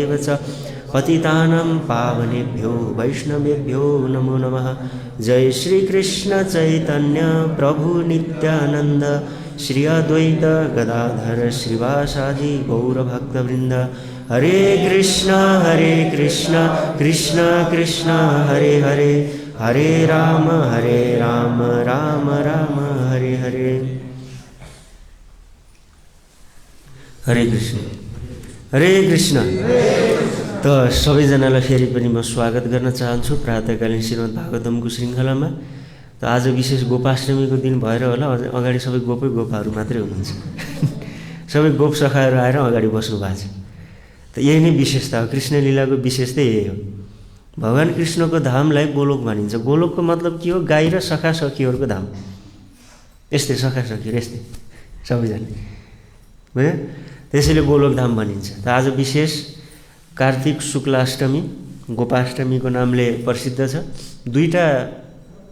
एव च पतितानां पावनेभ्यो वैष्णवेभ्यो नमो नमः। जय श्री कृष्ण चैतन्य प्रभु नित्यानंद श्री अद्वैत गदाधर श्रीवासादि गौरभक्तवृंद। हरे कृष्ण कृष्ण कृष्ण हरे हरे, हरे राम राम राम हरे हरे। हरे कृष्ण हरे कृष्ण। त सबैजनालाई फेरि पनि म स्वागत गर्न चाहन्छु प्रातःकालीन श्रीमद् भागवतमको श्रृङ्खलामा। त आज विशेष गोपाष्टमीको दिन भएर होला अगाडि सबै गोपाहरू मात्रै हुनुहुन्छ सबै गोप सखाहरू आएर अगाडि बस्नु भएको छ। त यही नै विशेषता हो, कृष्ण लीलाको विशेषता यही हो। भगवान कृष्णको धामलाई गोलोक भनिन्छ। गोलोकको मतलब के हो? गाई र सखा सखीहरूको धाम। यस्तै सखा सखीहरू यस्तै सबैजना बुझ्यो, त्यसैले गोलोक धाम भनिन्छ। त आज विशेष कार्तिक शुक्लाष्टमी गोपाष्टमीको नामले प्रसिद्ध छ। दुईटा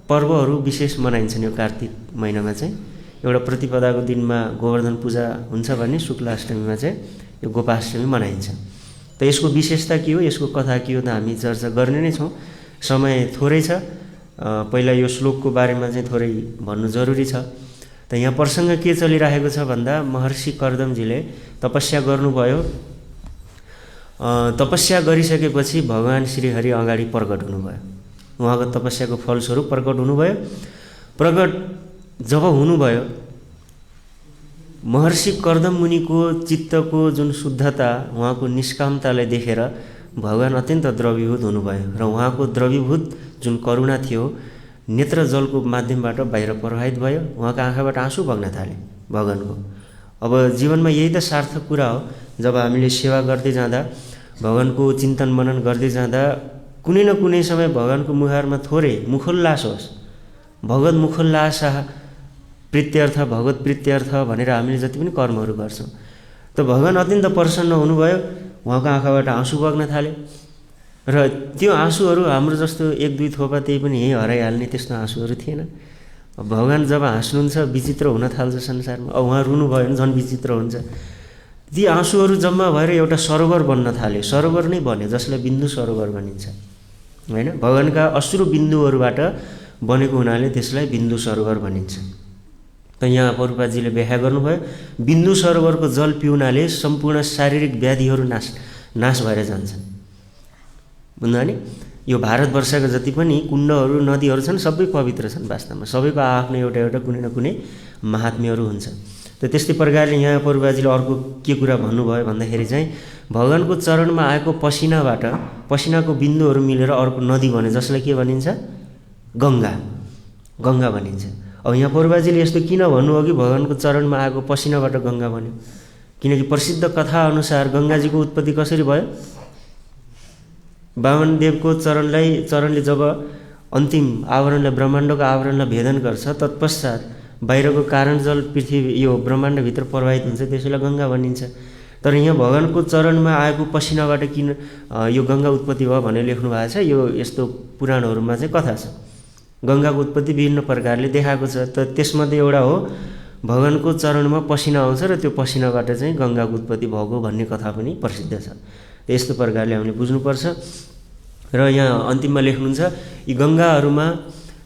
पर्वहरू विशेष मनाइन्छन् यो कार्तिक महिनामा चाहिँ। एउटा प्रतिपदाको दिनमा गोवर्धन पूजा हुन्छ भने शुक्लाष्टमीमा चाहिँ यो गोपाष्टमी मनाइन्छ। त यसको विशेषता के हो, यसको कथा के हो त हामी चर्चा गर्ने नै छौँ। समय थोरै छ, पहिला यो श्लोकको बारेमा चाहिँ थोरै भन्नु जरुरी छ। त यहाँ प्रसङ्ग के चलिरहेको छ भन्दा महर्षि कर्दमजीले तपस्या गर्नुभयो। तपस्या गरिसकेपछि भगवान श्रीहरि अगाडि प्रकट हुनुभयो। उहाँको तपस्याको फलस्वरूप प्रकट हुनुभयो। प्रकट जब हुनुभयो, महर्षि कर्दम मुनिको चित्तको जुन शुद्धता, उहाँको निष्कामतालाई देखेर भगवान अत्यन्त द्रवीभूत हुनुभयो र उहाँको द्रवीभूत जुन करुणा थियो नेत्र जलको माध्यमबाट बाहिर प्रवाहित भयो। उहाँको आँखाबाट आँसु बग्न थाले भगवानको। अब जीवनमा यही त सार्थक कुरा हो। जब हामीले सेवा गर्दै जाँदा, भगवानको चिन्तन मनन गर्दै जाँदा कुनै न कुनै समय भगवानको मुहारमा थोरै मुखोल्लास होस्, भगवत मुखोल्लास प्रीत्यर्थ भगवत प्रीत्यर्थ भनेर हामीले जति पनि कर्महरू गर्छौँ। त भगवान अत्यन्त प्रसन्न हुनुभयो। उहाँको आँखाबाट आँसु बग्न थाले र त्यो आँसुहरू हाम्रो जस्तो एक दुई थोपा त्यही पनि यहीँ हराइहाल्ने त्यस्तो आँसुहरू थिएन। भगवान जब हाँस्नुहुन्छ विचित्र हुन थाल्छ संसारमा। अब उहाँ रुनुभयो भने झन् विचित्र हुन्छ। ती आँसुहरू जम्मा भएर एउटा सरोवर बन्न थाल्यो। सरोवर नै बन्यो जसलाई बिन्दु सरोवर भनिन्छ होइन। भगवानका अश्रु बिन्दुहरूबाट बनेको हुनाले त्यसलाई बिन्दु सरोवर भनिन्छ। त यहाँ प्रभुपादजीले व्याख्या गर्नुभयो, बिन्दु सरोवरको जल पिउनाले सम्पूर्ण शारीरिक व्याधिहरू नाश भएर जान्छन्। बुझ्नु नि? यो भारतवर्षका जति पनि कुण्डहरू नदीहरू छन् सबै पवित्र छन् वास्तवमा। सबैको आफ्नो एउटा कुनै न कुनै महात्म्यहरू हुन्छ। त त्यस्तै प्रकारले यहाँ प्रभुपादजीले अर्को के कुरा भन्नुभयो भन्दाखेरि चाहिँ भगवानको चरणमा आएको पसिनाबाट, पसिनाको बिन्दुहरू मिलेर अर्को नदी बन्यो जसलाई के भनिन्छ? गङ्गा भनिन्छ। अब यहाँ प्रभुपादजीले यस्तो किन भन्नुभयो कि भगवानको चरणमा आएको पसिनाबाट गङ्गा बन्यो? किनकि प्रसिद्ध कथा अनुसार गङ्गाजीको उत्पत्ति कसरी भयो? वामनदेवको चरणले जब अन्तिम आवरणलाई, ब्रह्माण्डको आवरणलाई भेदन गर्छ, तत्पश्चात बाहिरको कारण जल पृथ्वी यो ब्रह्माण्डभित्र प्रवाहित हुन्छ, त्यसैलाई गङ्गा भनिन्छ। तर यहाँ भगवानको चरणमा आएको पसिनाबाट किन यो गङ्गा उत्पत्ति भयो भनेर लेख्नु भएको छ। यो यस्तो पुराणहरूमा चाहिँ कथा छ। गङ्गाको उत्पत्ति विभिन्न प्रकारले देखाएको छ। त त्यसमध्ये एउटा हो भगवानको चरणमा पसिना आउँछ र त्यो पसिनाबाट चाहिँ गङ्गाको उत्पत्ति भएको भन्ने कथा पनि प्रसिद्ध छ। यस्तो प्रकारले हामीले बुझ्नुपर्छ। र यहाँ अन्तिममा लेख्नुहुन्छ, यी गङ्गाहरूमा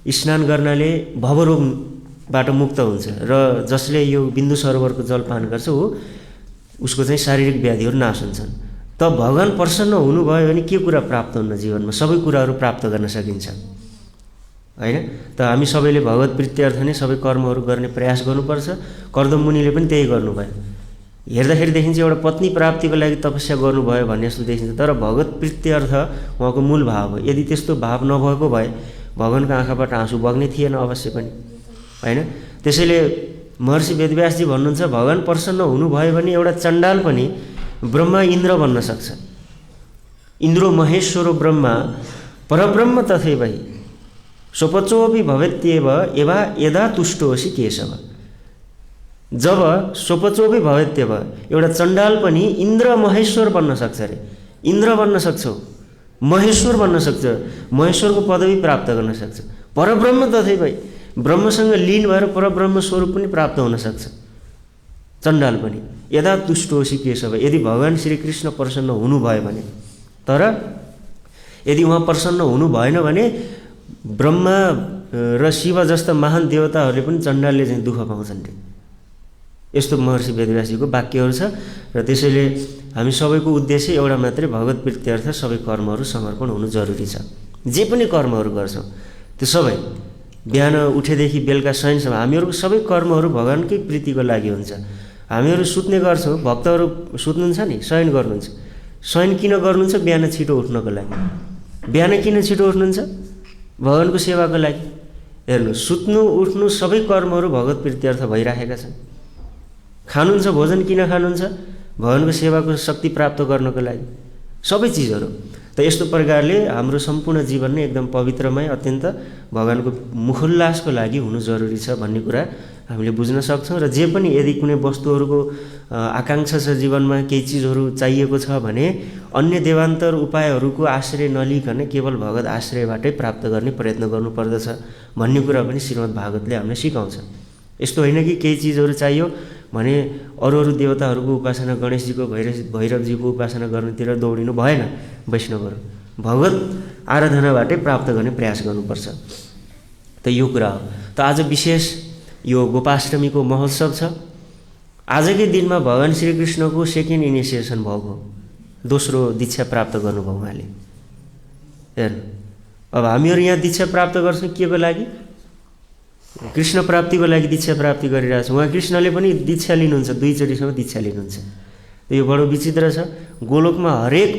स्नान गर्नाले भवरोगबाट मुक्त हुन्छ र जसले यो बिन्दु सरोवरको जल पान गर्छ उसको चाहिँ शारीरिक व्याधिहरू नाश हुन्छन्। त भगवान प्रसन्न हुनुभयो भने के कुरा प्राप्त हुन्न? जीवनमा सबै कुराहरू प्राप्त गर्न सकिन्छ होइन। त हामी सबैले भगवत प्रीत्यर्थ नै सबै कर्महरू गर्ने प्रयास गर्नुपर्छ। कर्दम मुनिले पनि त्यही गर्नुभयो। हेर्दाखेरि देखिन्छ एउटा पत्नी प्राप्तिको लागि तपस्या गर्नुभयो भन्ने जस्तो देखिन्छ, तर भगवत प्रीत्यर्थ उहाँको मूल भाव हो। यदि त्यस्तो भाव नभएको भए भगवानको आँखाबाट आँसु बग्ने थिएन अवश्य पनि होइन। त्यसैले महर्षि वेदव्यासजी भन्नुहुन्छ, भगवान प्रसन्न हुनुभयो भने एउटा चण्डाल पनि ब्रह्मा इन्द्र बन्न सक्छ। इन्द्रो महेश्वरो ब्रह्मा परब्रह्म तथैव स्वपचोपि भवेत्येव एवा यदा तुष्टोऽसि केशव। जब स्वपचोपि भवेत्येव एउटा चण्डाल पनि इन्द्र महेश्वर बन्न सक्छ अरे। इन्द्र बन्न सक्छौ, महेश्वर बन्न सक्छ, महेश्वरको पदवी प्राप्त गर्न सक्छ। परब्रह्म तथैव ब्रह्मसँग लीन भएर परब्रह्म स्वरूप पनि प्राप्त हुन सक्छ चण्डाल पनि। यदा तुष्टोसी केशव, यदि भगवान् श्रीकृष्ण प्रसन्न हुनुभयो भने। तर यदि उहाँ प्रसन्न हुनु भएन भने ब्रह्मा र शिव जस्ता महान देवताहरूले पनि चण्डालले चाहिँ दुःख पाउँछन् रे। यस्तो महर्षि वेदव्यासजीको वाक्यहरू छ। र त्यसैले हामी सबैको उद्देश्य एउटा मात्रै, भगवत प्रीत्यर्थ सबै कर्महरू समर्पण हुनु जरुरी छ। जे पनि कर्महरू गर्छौँ त्यो सबै बिहान उठेदेखि बेलुका शयनसम्म हामीहरूको सबै कर्महरू भगवान्कै प्रीतिको लागि हुन्छ। हामीहरू सुत्ने गर्छौँ, भक्तहरू सुत्नुहुन्छ नि, शयन गर्नुहुन्छ। शयन किन गर्नुहुन्छ? बिहान छिटो उठ्नको लागि। बिहान किन छिटो उठ्नुहुन्छ? भगवान्को सेवाको लागि। हेर्नु, सुत्नु उठ्नु सबै कर्महरू भगवत प्रीत्यर्थ भइराखेका छन्। खानुहुन्छ, भोजन किन खानुहुन्छ? भगवान्को सेवाको शक्ति प्राप्त गर्नको लागि। सबै चिजहरू त यस्तो प्रकारले हाम्रो सम्पूर्ण जीवन नै एकदम पवित्रमय, अत्यन्त भगवान्को मुखोल्लासको लागि हुनु जरुरी छ भन्ने कुरा हामीले बुझ्न सक्छौँ। र जे पनि यदि कुनै वस्तुहरूको आकाङ्क्षा छ, जीवनमा केही चिजहरू चाहिएको छ भने अन्य देवान्तर उपायहरूको आश्रय नलिकन केवल भगवत आश्रयबाटै प्राप्त गर्ने प्रयत्न गर्नुपर्दछ भन्ने कुरा पनि श्रीमद् भागवतले हामीलाई सिकाउँछ। यस्तो होइन कि केही चिजहरू चाहियो भने अरू देवताहरूको उपासना, गणेशजीको भैरवजीको उपासना गर्नुतिर दौडिनु भएन। वैष्णवहरू भगवत आराधनाबाटै प्राप्त गर्ने प्रयास गर्नुपर्छ। त यो कुरा हो। त आज विशेष यो गोपाष्टमीको महोत्सव छ। आजकै दिनमा भगवान् श्रीकृष्णको सेकेन्ड इनिसिएसन भएको, दोस्रो दीक्षा प्राप्त गर्नुभयो उहाँले। हेर्नु, अब हामीहरू यहाँ दीक्षा प्राप्त गर्छौँ के को लागि? कृष्ण प्राप्तिको लागि दीक्षा प्राप्ति गरिरहेको छ। उहाँ कृष्णले पनि दीक्षा लिनुहुन्छ, 2 चोटिसम्म दीक्षा लिनुहुन्छ। यो बडो विचित्र छ। गोलोकमा हरेक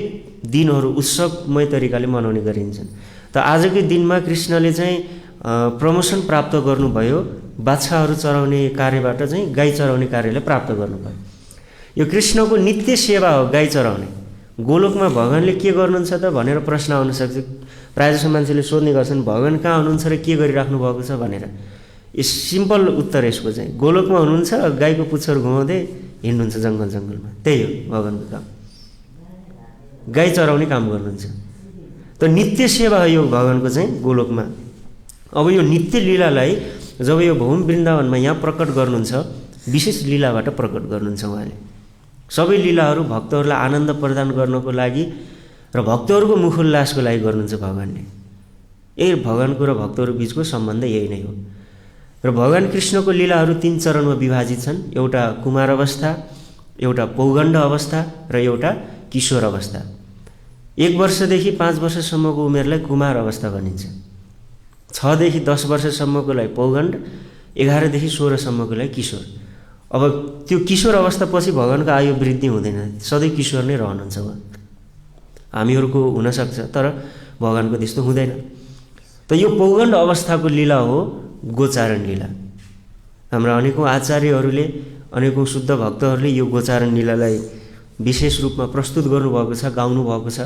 दिनहरू उत्सवमय तरिकाले मनाउने गरिन्छन्। त आजकै दिनमा कृष्णले चाहिँ प्रमोसन प्राप्त गर्नुभयो, बाछाहरू चराउने कार्यबाट चाहिँ गाई चराउने कार्यलाई प्राप्त गर्नुभयो। यो कृष्णको नित्य सेवा हो, गाई चराउने। गोलोकमा भगवान्ले के गर्नुहुन्छ त भनेर प्रश्न आउन सक्छ। प्रायःजसो मान्छेले सोध्ने गर्छन्, भगवान् कहाँ हुनुहुन्छ र के गरिराख्नु भएको छ भनेर। सिम्पल उत्तर यसको चाहिँ, गोलोकमा हुनुहुन्छ, गाईको पुच्छर घुमाउँदै हिँड्नुहुन्छ जङ्गल जङ्गलमा। त्यही हो भगवान्को काम, गाई चराउने काम गर्नुहुन्छ। त नित्य सेवा हो यो भगवान्को चाहिँ गोलोकमा। अब यो नित्य लीलालाई जब यो भौम वृन्दावनमा यहाँ प्रकट गर्नुहुन्छ, विशेष लीलाबाट प्रकट गर्नुहुन्छ उहाँले। सबै लीलाहरू भक्तहरूलाई आनन्द प्रदान गर्नको लागि र भक्तहरूको मुखोल्लासको लागि गर्नुहुन्छ भगवान्ले। यही भगवान्को र भक्तहरू बिचको सम्बन्ध यही नै हो। र भगवान् कृष्णको लीलाहरू 3 चरणमा विभाजित छन्। एउटा कुमार अवस्था, एउटा पौगण्ड अवस्था र एउटा किशोर अवस्था। 1 वर्षदेखि 5 वर्षसम्मको उमेरलाई कुमार अवस्था भनिन्छ। 6 देखि 10 वर्षसम्मकोलाई पौगण्ड, 11 देखि 16 सम्मकोलाई किशोर। अब त्यो किशोर अवस्थापछि भगवान्को आयु वृद्धि हुँदैन, सधैँ किशोर नै रहनुहुन्छ उहाँ। हामीहरूको हुनसक्छ, तर भगवान्को त्यस्तो हुँदैन। त यो पौगण्ड अवस्थाको लीला हो गोचारण लीला। हाम्रा अनेकौँ आचार्यहरूले, अनेकौँ शुद्ध भक्तहरूले यो गोचारण लीलालाई विशेष रूपमा प्रस्तुत गर्नुभएको छ, गाउनु भएको छ।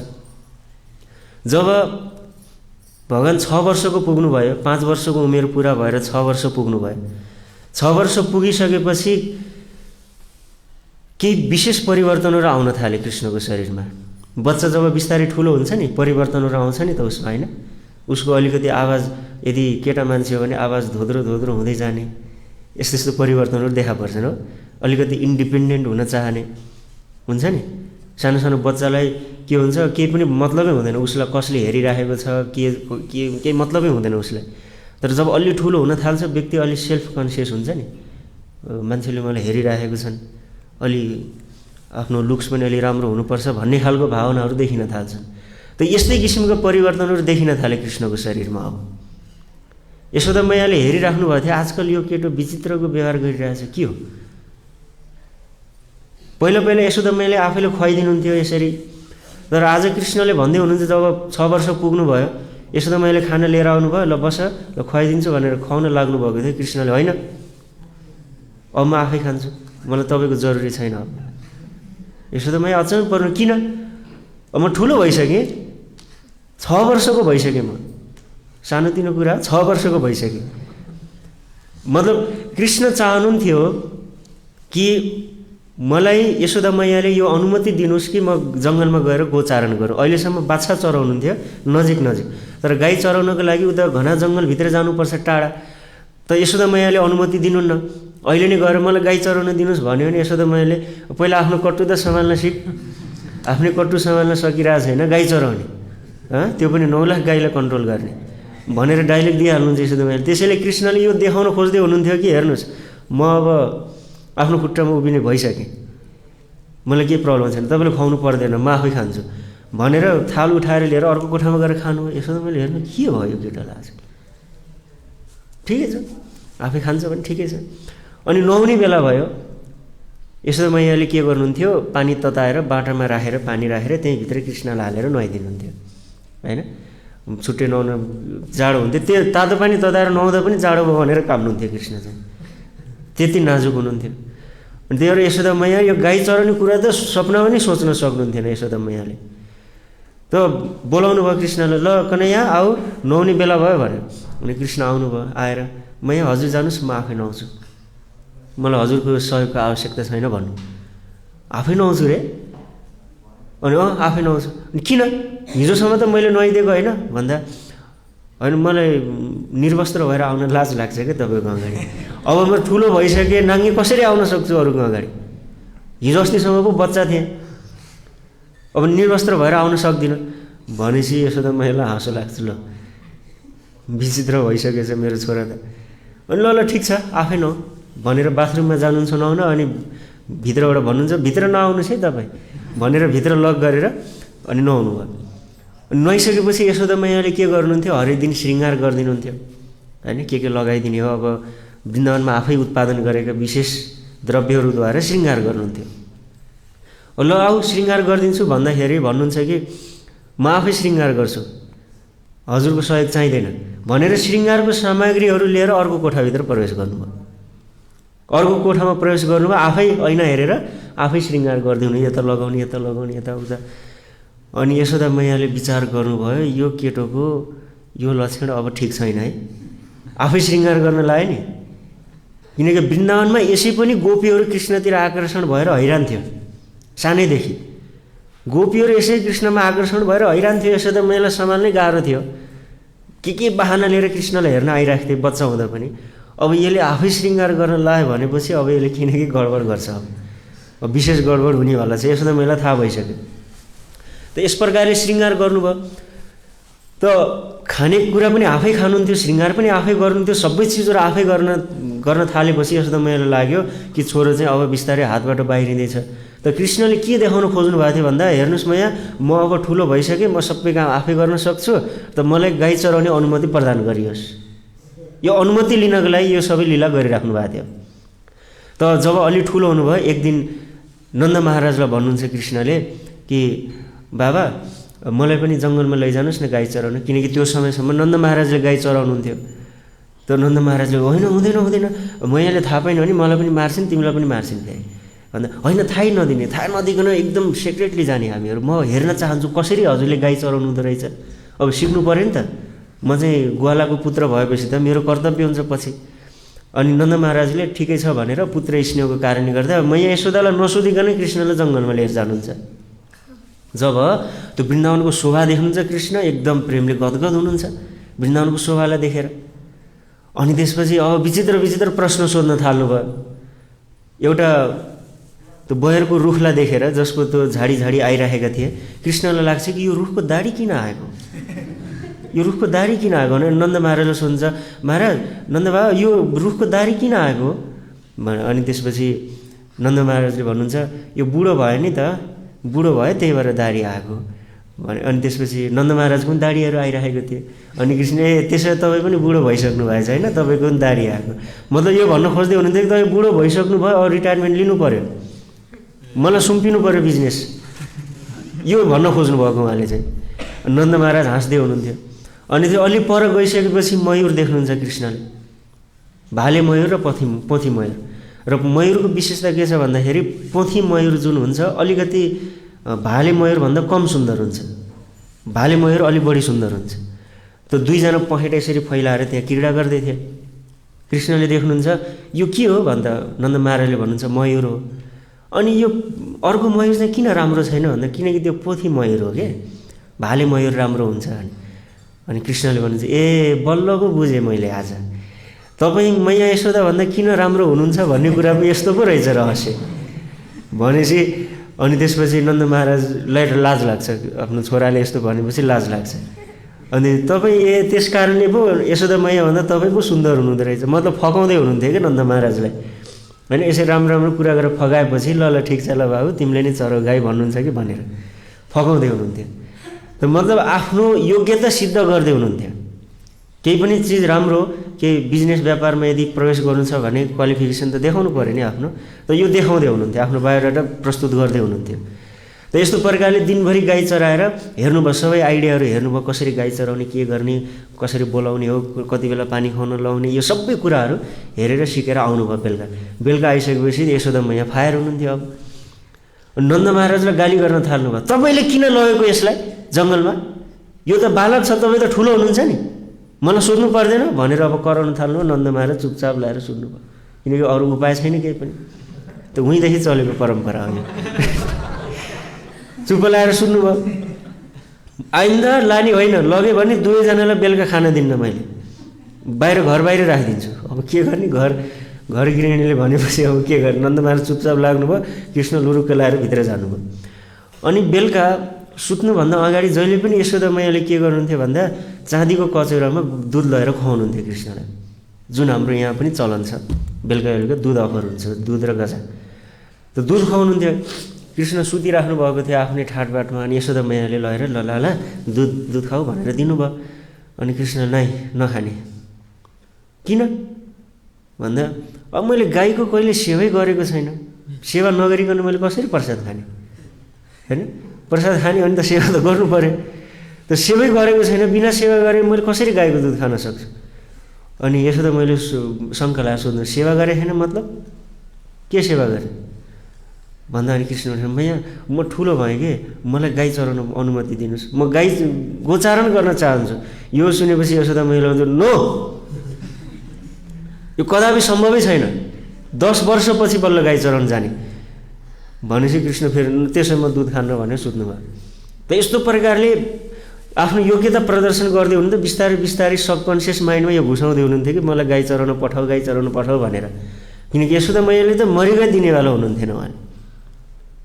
जब भगवान् 6 वर्षको पुग्नुभयो, 5 वर्षको उमेर पुरा भएर 6 वर्ष पुग्नुभयो। 6 वर्ष पुगिसकेपछि केही विशेष परिवर्तनहरू आउन थाले कृष्णको शरीरमा। बच्चा जब बिस्तारै ठुलो हुन्छ नि, परिवर्तनहरू आउँछ नि त उसमा, होइन? उसको अलिकति आवाज, यदि केटा मान्छे हो भने आवाज धोद्रो धोद्रो हुँदै जाने, यस्तो यस्तो परिवर्तनहरू देखा पर्छन् हो। अलिकति इन्डिपेन्डेन्ट हुन चाहने हुन्छ नि। सानो सानो बच्चालाई के हुन्छ, केही पनि मतलबै हुँदैन उसलाई कसले हेरिराखेको छ, केही मतलबै हुँदैन उसलाई। तर जब अलि ठुलो हुन थाल्छ व्यक्ति, अलि सेल्फ कन्सियस हुन्छ नि, मान्छेले मलाई हेरिराखेको छन्, अलि आफ्नो लुक्स पनि अलि राम्रो हुनुपर्छ भन्ने खालको भावनाहरू देखिन थाल्छन्। त यस्तै किसिमको परिवर्तनहरू देखिन थाले कृष्णको शरीरमा। अब यशोदा मैयाले हेरिराख्नु भएको थियो, आजकल यो केटो विचित्रको व्यवहार गरिरहेछ, के हो? पहिला पहिला यशोदा मैयाले आफैले खुवाइदिनुहुन्थ्यो यसरी, तर आज कृष्णले भन्दै हुनुहुन्छ, जब 6 वर्ष पुग्नुभयो, यशोदा मैयाले खाना लिएर आउनुभयो, ल बस ल खुवाइदिन्छु भनेर खुवाउन लाग्नुभएको थियो। कृष्णले होइन, अब म आफै खान्छु, मलाई तपाईँको जरुरी छैन। अब यशोदा मैया अचम्म पर्नु, किन? अब म ठुलो भइसकेँ, 6 वर्षको भइसकेँ म, सानोतिनो कुरा 6 वर्षको भइसकेँ। मतलब कृष्ण चाहनुहुन्थ्यो कि मलाई यशोदा मैयाले यो अनुमति दिनुहोस् कि म जङ्गलमा गएर गोचारण गरौँ। अहिलेसम्म बाछा चराउनुहुन्थ्यो नजिक नजिक, तर गाई चराउनको लागि उता घना जङ्गलभित्र जानुपर्छ, टाढा। त यशोदा मैयाले अनुमति दिनुहुन्न। अहिले नै गएर मलाई गाई चराउन दिनुहोस् भन्यो भने यशोदा मैयाले पहिला आफ्नो कट्टु त सम्हाल्न सिक, आफ्नै कट्टु सम्हाल्न सकिरहेको छैन, गाई चराउने, त्यो पनि 9 लाख गाईलाई कन्ट्रोल गर्ने भनेर डाइलेक्ट दिइहाल्नुहुन्छ यशोदा मैयाले। त्यसैले कृष्णले यो देखाउन खोज्दै हुनुहुन्थ्यो कि हेर्नुहोस् म अब आफ्नो खुट्टामा उभिने भइसकेँ, मलाई केही प्रब्लम छैन, तपाईँले खुवाउनु पर्दैन, म आफै खान्छु भनेर थाल उठाएर लिएर अर्को कोठामा गएर खानु। यशोदा मैयाले हेर्नु के भयो केटालाई आज, ठिकै छ आफै खान्छ भने ठिकै छ। अनि नुहाउने बेला भयो, यशोदा मैयाले के गर्नुहुन्थ्यो, पानी तताएर बाटामा राखेर पानी राखेर त्यहीँभित्र कृष्णलाई हालेर नुहाइदिनुहुन्थ्यो होइन। छुट्टै नुहाउन जाडो हुन्थ्यो, त्यो तातो पानी तताएर नुहाउँदा पनि जाडो भयो भनेर काम्नुहुन्थ्यो कृष्ण चाहिँ, त्यति नाजुक हुनुहुन्थ्यो। अनि त्यही भएर यशोदा मैया यो गाई चराउने कुरा त सपना पनि सोच्न सक्नुहुन्थेन यशोदा मैयाले। त बोलाउनु भयो कृष्णलाई, ल कन्हैया आऊ नुहाउने बेला भयो भन्यो। अनि कृष्ण आउनुभयो, आएर मैया हजुर जानुहोस् म आफै नुहाउँछु, मलाई हजुरको सहयोगको आवश्यकता छैन भन्नु। आफै नुहाउँछु रे? अनि आफै नुहाउँछु। अनि किन, हिजोसम्म त मैले नुहाइदिएको होइन भन्दा, होइन मलाई निर्वस्त्र भएर आउन लाज लाग्छ क्या तपाईँको अगाडि, अब म ठुलो भइसकेँ नाङ्गे कसरी आउन सक्छु अरूको अगाडि, हिजो अस्तिसम्म पो बच्चा थिएँ, अब निर्वस्त्र भएर आउन सक्दिनँ भनेपछि यशोदा मैयालाई हाँसो लाग्छ, ल विचित्र भइसकेछ मेरो छोरा त। अनि ल ठिक छ आफै नुहाऊ भनेर बाथरुममा जानुहुन्छ नुहाउन, अनि भित्रबाट भन्नुहुन्छ भित्र नआउनुहोस् है तपाईँ भनेर भित्र लक गरेर अनि नुहाउनु भयो। नुहाइसकेपछि यशोदा मैयाले के गर्नुहुन्थ्यो, हरेक दिन श्रृङ्गार गरिदिनुहुन्थ्यो होइन, के लगाइदिने हो, अब वृन्दावनमा आफै उत्पादन गरेका विशेष द्रव्यहरूद्वारा श्रृङ्गार गर्नुहुन्थ्यो। ल आऊ श्रृङ्गार गरिदिन्छु भन्दाखेरि भन्नुहुन्छ कि म आफै श्रृङ्गार गर्छु, हजुरको सहयोग चाहिँदैन भनेर श्रृङ्गारको सामग्रीहरू लिएर अर्को कोठाभित्र प्रवेश गर्नुभयो। अर्को कोठामा प्रवेश गर्नुभयो, आफै ऐना हेरेर आफै श्रृङ्गार गरिदिनु, यता लगाउने यता लगाउने यता उता। अनि यशोदा मैयाले विचार गर्नुभयो यो केटोको यो लक्षण अब ठिक छैन है, आफै श्रृङ्गार गर्न लायो नि, किनकि वृन्दावनमा यसै पनि गोपीहरू कृष्णतिर आकर्षण भएर हैरान थियो सानैदेखि, गोपीहरू यसै कृष्णमा आकर्षण भएर हैरान थियो, यशोदा मैयालाई सम्हाल्नै गाह्रो थियो, के बहाना लिएर कृष्णलाई हेर्न आइरहेको थिए बच्चा हुँदा पनि। अब यसले आफै श्रृङ्गार गर्न लायो भनेपछि अब यसले किनकि गडबड गर्छ, अब विशेष गडबड हुनेवाला छ, यशोदा मैयालाई थाहा भइसक्यो। त यस प्रकारले श्रृङ्गार गर्नुभयो। त खानेकुरा पनि आफै खानुहुन्थ्यो, श्रृङ्गार पनि आफै गर्नुहुन्थ्यो, सबै चिजहरू आफै गर्न थालेपछि यशोदा मैयालाई लाग्यो कि छोरो चाहिँ अब बिस्तारै हातबाट बाहिरिँदैछ। त कृष्णले के देखाउन खोज्नु भएको थियो भन्दा, हेर्नुहोस् मैया म अब ठुलो भइसकेँ, म सबै काम आफै गर्न सक्छु, त मलाई गाई चराउने अनुमति प्रदान गरियोस्। यो अनुमति लिनको लागि यो सबै लीला गरिराख्नु भएको थियो। त जब अलि ठुलो हुनुभयो, एक दिन नन्द महाराजलाई भन्नुहुन्छ कृष्णले कि बाबा मलाई पनि जङ्गलमा लैजानुहोस् न गाई चराउन, किनकि त्यो समयसम्म नन्द महाराजले गाई चराउनुहुन्थ्यो। त नन्द महाराजले होइन हुँदैन हुँदैन, मैयाले थाहा पाइनँ भने मलाई पनि मार्छिन् तिमीलाई पनि मार्छिन् फेरि भन्दा, होइन थाहै नदिने, थाहा नदिकन एकदम सिक्रेटली जाने हामीहरू, म हेर्न चाहन्छु कसरी हजुरले गाई चराउनु हुँदो रहेछ, अब सिक्नु पऱ्यो नि त, म चाहिँ ग्वालाको पुत्र भएपछि त मेरो कर्तव्य हुन्छ पछि। अनि नन्द महाराजले ठिकै छ भनेर पुत्र स्नेहको कारणले गर्दा मैया यशोदालाई नसोधिकनै कृष्णलाई जङ्गलमा लिएर जानुहुन्छ। जब त्यो वृन्दावनको शोभा देख्नुहुन्छ कृष्ण एकदम प्रेमले गदगद हुनुहुन्छ वृन्दावनको शोभालाई देखेर। अनि त्यसपछि अब विचित्र विचित्र प्रश्न सोध्न थाल्नुभयो। एउटा त्यो बयरको रुखलाई देखेर, जसको त्यो झाडी झाडी आइरहेका थिए, कृष्णलाई लाग्छ कि यो रुखको दाढी किन आएको, यो रुखको दाढी किन आएको भने नन्द महाराजले सोध्छ, महाराज नन्द बाबा यो रुखको दाढी किन आएको भने, अनि त्यसपछि नन्द महाराजले भन्नुहुन्छ यो बुढो भयो नि त, बुढो भयो त्यही भएर दाढी आएको भने। अनि त्यसपछि नन्द महाराजको पनि दाढीहरू आइरहेको थियो। अनि कृष्ण त्यसो तपाईँ पनि बुढो भइसक्नु भएछ होइन, तपाईँको पनि दाढी आएको, मतलब यो भन्न खोज्दै हुनुहुन्थ्यो कि तपाईँ बुढो भइसक्नु भयो, अब रिटायरमेन्ट लिनु पऱ्यो, मलाई सुम्पिनु पऱ्यो बिजनेस, यो भन्न खोज्नु भएको उहाँले चाहिँ। नन्द महाराज हाँस्दै हुनुहुन्थ्यो। अनि त्यो अलि पर गइसकेपछि मयूर देख्नुहुन्छ कृष्णले, भाले मयूर र पोथी मयूर। र मयूरको विशेषता के छ भन्दाखेरि पोथी मयूर जुन हुन्छ अलिकति भाले मयूरभन्दा कम सुन्दर हुन्छ, भाले मयूर अलि बढी सुन्दर हुन्छ। त दुईजना पखेटा यसरी फैलाएर त्यहाँ क्रीडा गर्दै थिए। कृष्णले देख्नुहुन्छ यो के हो भन्दा नन्द महाराजले भन्नुहुन्छ मयूर हो। अनि यो अर्को मयूर चाहिँ किन राम्रो छैन भन्दा किनकि त्यो पोथी मयूर हो के, भाले मयूर राम्रो हुन्छ। अनि कृष्णले भन्नुहुन्छ ए बल्ल पो बुझेँ मैले आज। त तपाईँ मैया यशोदाभन्दा किन राम्रो हुनुहुन्छ भन्ने कुरा पो यस्तो पो रहेछ रहस्य भनेपछि। अनि त्यसपछि नन्द महाराजलाई लाज लाग्छ, आफ्नो छोराले यस्तो भनेपछि लाज लाग्छ। अनि तपाईँ त्यस कारणले पो यशोदा मैयाभन्दा तपाईँ पो सुन्दर हुनुहुँदो रहेछ, मतलब फकाउँदै हुनुहुन्थ्यो क्या नन्द महाराजलाई होइन। यसरी राम्रो राम्रो कुरा गरेर फगाएपछि ल ल ठिक छ ल बाबु तिमीले नै चरो गाई भन्नुहुन्छ कि भनेर फकाउँदै हुनुहुन्थ्यो। त मतलब आफ्नो योग्यता सिद्ध गर्दै हुनुहुन्थ्यो। केही पनि चिज राम्रो, केही बिजनेस व्यापारमा यदि प्रवेश गर्नु छ भने क्वालिफिकेसन त देखाउनु पऱ्यो नि आफ्नो, त यो देखाउँदै हुनुहुन्थ्यो, आफ्नो बायोडाटा प्रस्तुत गर्दै हुनुहुन्थ्यो। त यस्तो प्रकारले दिनभरि गाई चराएर हेर्नुभयो, सबै आइडियाहरू हेर्नुभयो, कसरी गाई चराउने, के गर्ने, कसरी बोलाउने हो, कति बेला पानी खुवाउन लाउने, यो सबै कुराहरू हेरेर सिकेर आउनुभयो। बेलुका आइसकेपछि यशोदा मैया फायर हुनुहुन्थ्यो। अब नन्द महाराजलाई गाली गर्न थाल्नुभयो, तपाईँले किन लगेको यसलाई जङ्गलमा, यो त बालक छ, तपाईँ त ठुलो हुनुहुन्छ नि, मलाई सोध्नु पर्दैन भनेर अब कराउन थाल्नु। नन्द महाराज चुपचाप ल्याएर सुन्नुभयो, किनकि अरू उपाय छैन केही पनि, त उहीँदेखि चलेको परम्परा हो यो। चुप लाएर सुन्नुभयो। आइन्दा लाने होइन, लग्यो भने दुवैजनालाई बेलुका खाना दिन्न, मैले घर बाहिर राखिदिन्छु। अब के गर्ने, घर गृहिणीले भनेपछि अब के गर्ने। नन्द महाराज चुपचाप लाग्नुभयो, कृष्ण लुरुक्क लाएर भित्र जानुभयो। अनि बेलुका सुत्नुभन्दा अगाडि जहिले पनि यशोदा मैयाले के गर्नुहुन्थ्यो भन्दा चाँदीको कचौरामा दुध लगेर खुवाउनुहुन्थ्यो कृष्णलाई, जुन हाम्रो यहाँ पनि चलन छ, बेलुका बेलुका दुध अफर हुन्छ, दुध र गजा। त दुध खुवाउनुहुन्थ्यो। कृष्ण सुतिराख्नु भएको थियो आफ्नै ठाटबाटमा, अनि यशोदा मैयाले लगेर ल ल दुध खाऊ भनेर दिनुभयो। अनि कृष्ण नाइ नखाने, किन भन्दा अब मैले गाईको कहिले सेवै गरेको छैन, सेवा नगरिकन मैले कसरी प्रसाद खाने होइन, प्रसाद खाने भने त सेवा त गर्नु पऱ्यो, त सेवै गरेको छैन, बिना सेवा गरे मैले कसरी गाईको दुध खान सक्छु। अनि यशोदा मैले शङ्का लाएर सोध्नु, सेवा गरे छैन मतलब के सेवा गरेँ भन्दा अनि कृष्ण भने मैया म ठुलो भएँ कि मलाई गाई चराउन अनुमति दिनुहोस्, म गाई गोचारण गर्न चाहन्छु। यो सुनेपछि यशोदा मैले भन्छु नो, यो कदापि सम्भवै छैन, 10 वर्षपछि बल्ल गाई चराउन जाने भनेपछि कृष्ण फेरि त्यसै म दुध खान्न भनेर सुत्नुभयो। त यस्तो प्रकारले आफ्नो योग्यता प्रदर्शन गर्दै हुनुहुन्थ्यो। बिस्तारै बिस्तारै सबकन्सियस माइन्डमा यो घुसाउँदै हुनुहुन्थ्यो कि मलाई गाई चराउन पठाऊ, गाई चराउन पठाऊ भनेर, किनकि यशोदा मैयाले त मरिगै दिनेवाला हुनुहुन्थेन। उहाँले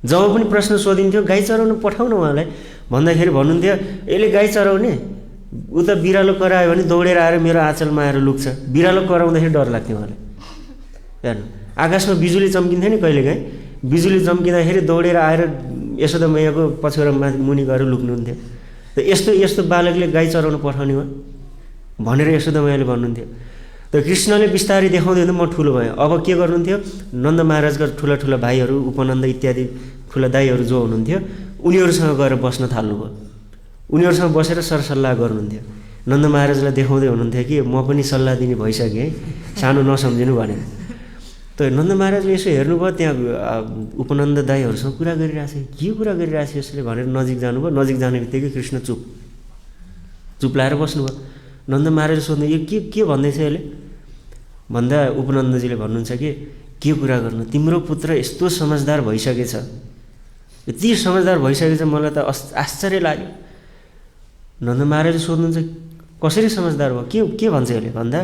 जब पनि प्रश्न सोधिन्थ्यो गाई चराउन पठाउन उहाँलाई भन्दाखेरि भन्नुहुन्थ्यो यसले गाई चराउने, उता बिरालो करायो भने दौडेर आएर मेरो आँचलमा आएर लुक्छ, बिरालो कराउँदाखेरि डर लाग्थ्यो उहाँलाई। हेर्नु आकाशमा बिजुली चम्किन्थ्यो नि कहिलेकाहीँ, बिजुली चम्किँदाखेरि दौडेर आएर यशोदा मैयाको पछौरामा मुनि गएर लुक्नुहुन्थ्यो। त यस्तो यस्तो बालकले गाई चराउन पठाउने हो भनेर यशोदा मैयाले भन्नुहुन्थ्यो। त कृष्णले बिस्तारै देखाउँदै हुँदा म ठुलो भएँ। अब के गर्नुहुन्थ्यो, नन्द महाराजका ठुला ठुला भाइहरू, उपनन्द इत्यादि ठुला दाईहरू जो हुनुहुन्थ्यो उनीहरूसँग गएर बस्न थाल्नुभयो। उनीहरूसँग बसेर सरसल्लाह गर्नुहुन्थ्यो। नन्द महाराजलाई देखाउँदै हुनुहुन्थ्यो कि म पनि सल्लाह दिने भइसकेँ है, सानो नसम्झिनु भनेर। त नन्द महाराजले यसो हेर्नुभयो, त्यहाँ उपनन्द दाईहरूसँग कुरा गरिरहेछ, के कुरा गरिरहेछ यसले भनेर नजिक जानुभयो। नजिक जाने बित्तिकै कृष्ण चुप लाएर बस्नुभयो। नन्द महाराजले सोध्नु यो के भन्दैछ यसले भन्दा उपनन्दजीले भन्नुहुन्छ कि के कुरा गर्नु, तिम्रो पुत्र यस्तो समझदार भइसकेछ, यति समझदार भइसकेछ, मलाई त आश्चर्य लाग्यो। नन्द महाराजले सोध्नुहुन्छ कसरी समझदार भयो, के भन्छ यसले भन्दा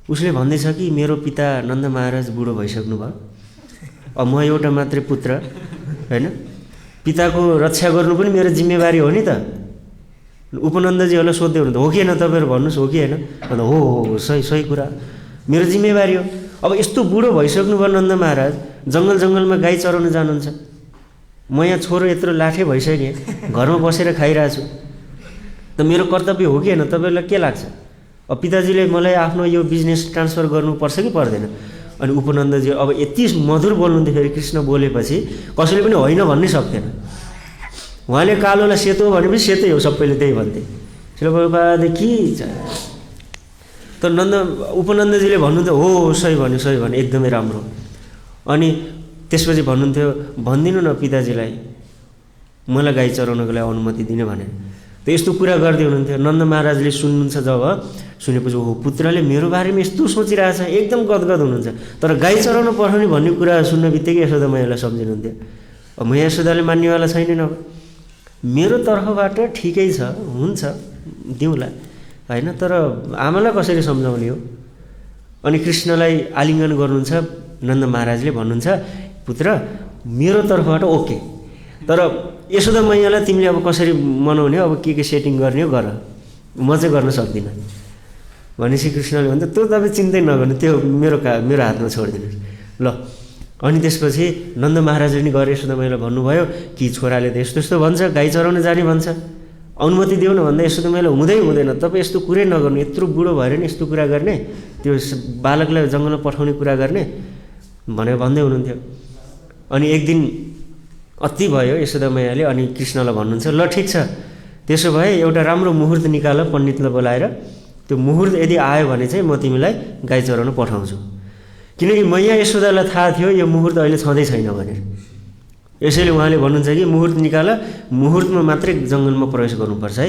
उसले भन्दैछ कि मेरो पिता नन्द महाराज बुढो भइसक्नु भयो, अब म एउटा मात्रै पुत्र होइन, पिताको रक्षा गर्नु पनि मेरो जिम्मेवारी हो नि त। उपनन्दजीहरूलाई सोध्दै हुनुहुन्छ हो कि होइन, तपाईँहरू भन्नुहोस् हो कि होइन भन्दा हो सही कुरा, मेरो जिम्मेवारी हो। अब यस्तो बुढो भइसक्नु भयो नन्द महाराज, जङ्गलमा गाई चराउन जानुहुन्छ, म यहाँ छोरो यत्रो लाठे भइसकेँ, घरमा बसेर खाइरहेको छु, त मेरो कर्तव्य हो कि होइन, तपाईँहरूलाई के लाग्छ? अब पिताजीले मलाई आफ्नो यो बिजनेस ट्रान्सफर गर्नुपर्छ कि पर्दैन? अनि उपनन्दजी अब यति मधुर बोल्नुहुन्थ्यो, फेरि कृष्ण बोलेपछि कसैले पनि होइन भन्नै सक्थेन। उहाँले कालोलाई सेतो भनेपछि सेतै हो, सबैले त्यही भन्थे। शिल प्रभुपादले के त उपनन्दजीले भन्नुहुन्थ्यो हो सही भन्यो एकदमै राम्रो। अनि त्यसपछि भन्नुहुन्थ्यो भनिदिनु न पिताजीलाई मलाई गाई चराउनको लागि अनुमति दिने भनेर। त यस्तो कुरा गर्दै हुनुहुन्थ्यो। नन्द महाराजले सुन्नुहुन्छ, जब सुनेपछि हो पुत्रले मेरो बारेमा यस्तो सोचिरहेछ, एकदम गदगद हुनुहुन्छ। तर गाई चराउन पठाउने भन्ने कुरा सुन्न बित्तिकै यशोदा मैयालाई सम्झिनुहुन्थ्यो, अब म यशोदाले मान्नेवाला छैन, अब मेरो तर्फबाट ठिकै छ, हुन्छ दिउँला होइन, तर आमालाई कसरी सम्झाउने हो अनि कृष्णलाई आलिङ्गन गर्नुहुन्छ नन्द महाराजले, भन्नुहुन्छ पुत्र मेरो तर्फबाट ओके, तर यशोदा मैयालाई तिमीले अब कसरी मनाउने, अब के सेटिङ गर्ने हो गर, म चाहिँ गर्न सक्दिनँ भनेपछि कृष्णले भन्छ त्यो तपाईँ चिन्तै नगर्नु, त्यो मेरो हातमा छोडिदिनुहोस् ल। अनि त्यसपछि नन्द महाराजले नि गएर यशोदा मैयालाई भन्नुभयो कि छोराले त यस्तो यस्तो भन्छ, गाई चराउन जाने भन्छ, अनुमति देऊ न भन्दा यस्तो त मैले हुँदैन, तपाईँ यस्तो कुरै नगर्नु, यत्रो बुढो भएर नि यस्तो कुरा गर्ने, त्यो बालकलाई जङ्गलमा पठाउने कुरा गर्ने भनेर भन्दै हुनुहुन्थ्यो। अनि एक दिन अति भयो यशोदा मैयाले अनि कृष्णलाई भन्नुहुन्छ ल ठिक छ, त्यसो भए एउटा राम्रो मुहुर्त निकाल पण्डितलाई बोलाएर, त्यो मुहुर्त यदि आयो भने चाहिँ म तिमीलाई गाई चराउन पठाउँछु। किनकि मैया यशोदालाई थाहा थियो यो मुहुर्त अहिले छँदै छैन भनेर, यसैले उहाँले भन्नुहुन्छ कि मुहुर्त निकाल, मुहुर्तमा मात्रै जङ्गलमा प्रवेश गर्नुपर्छ है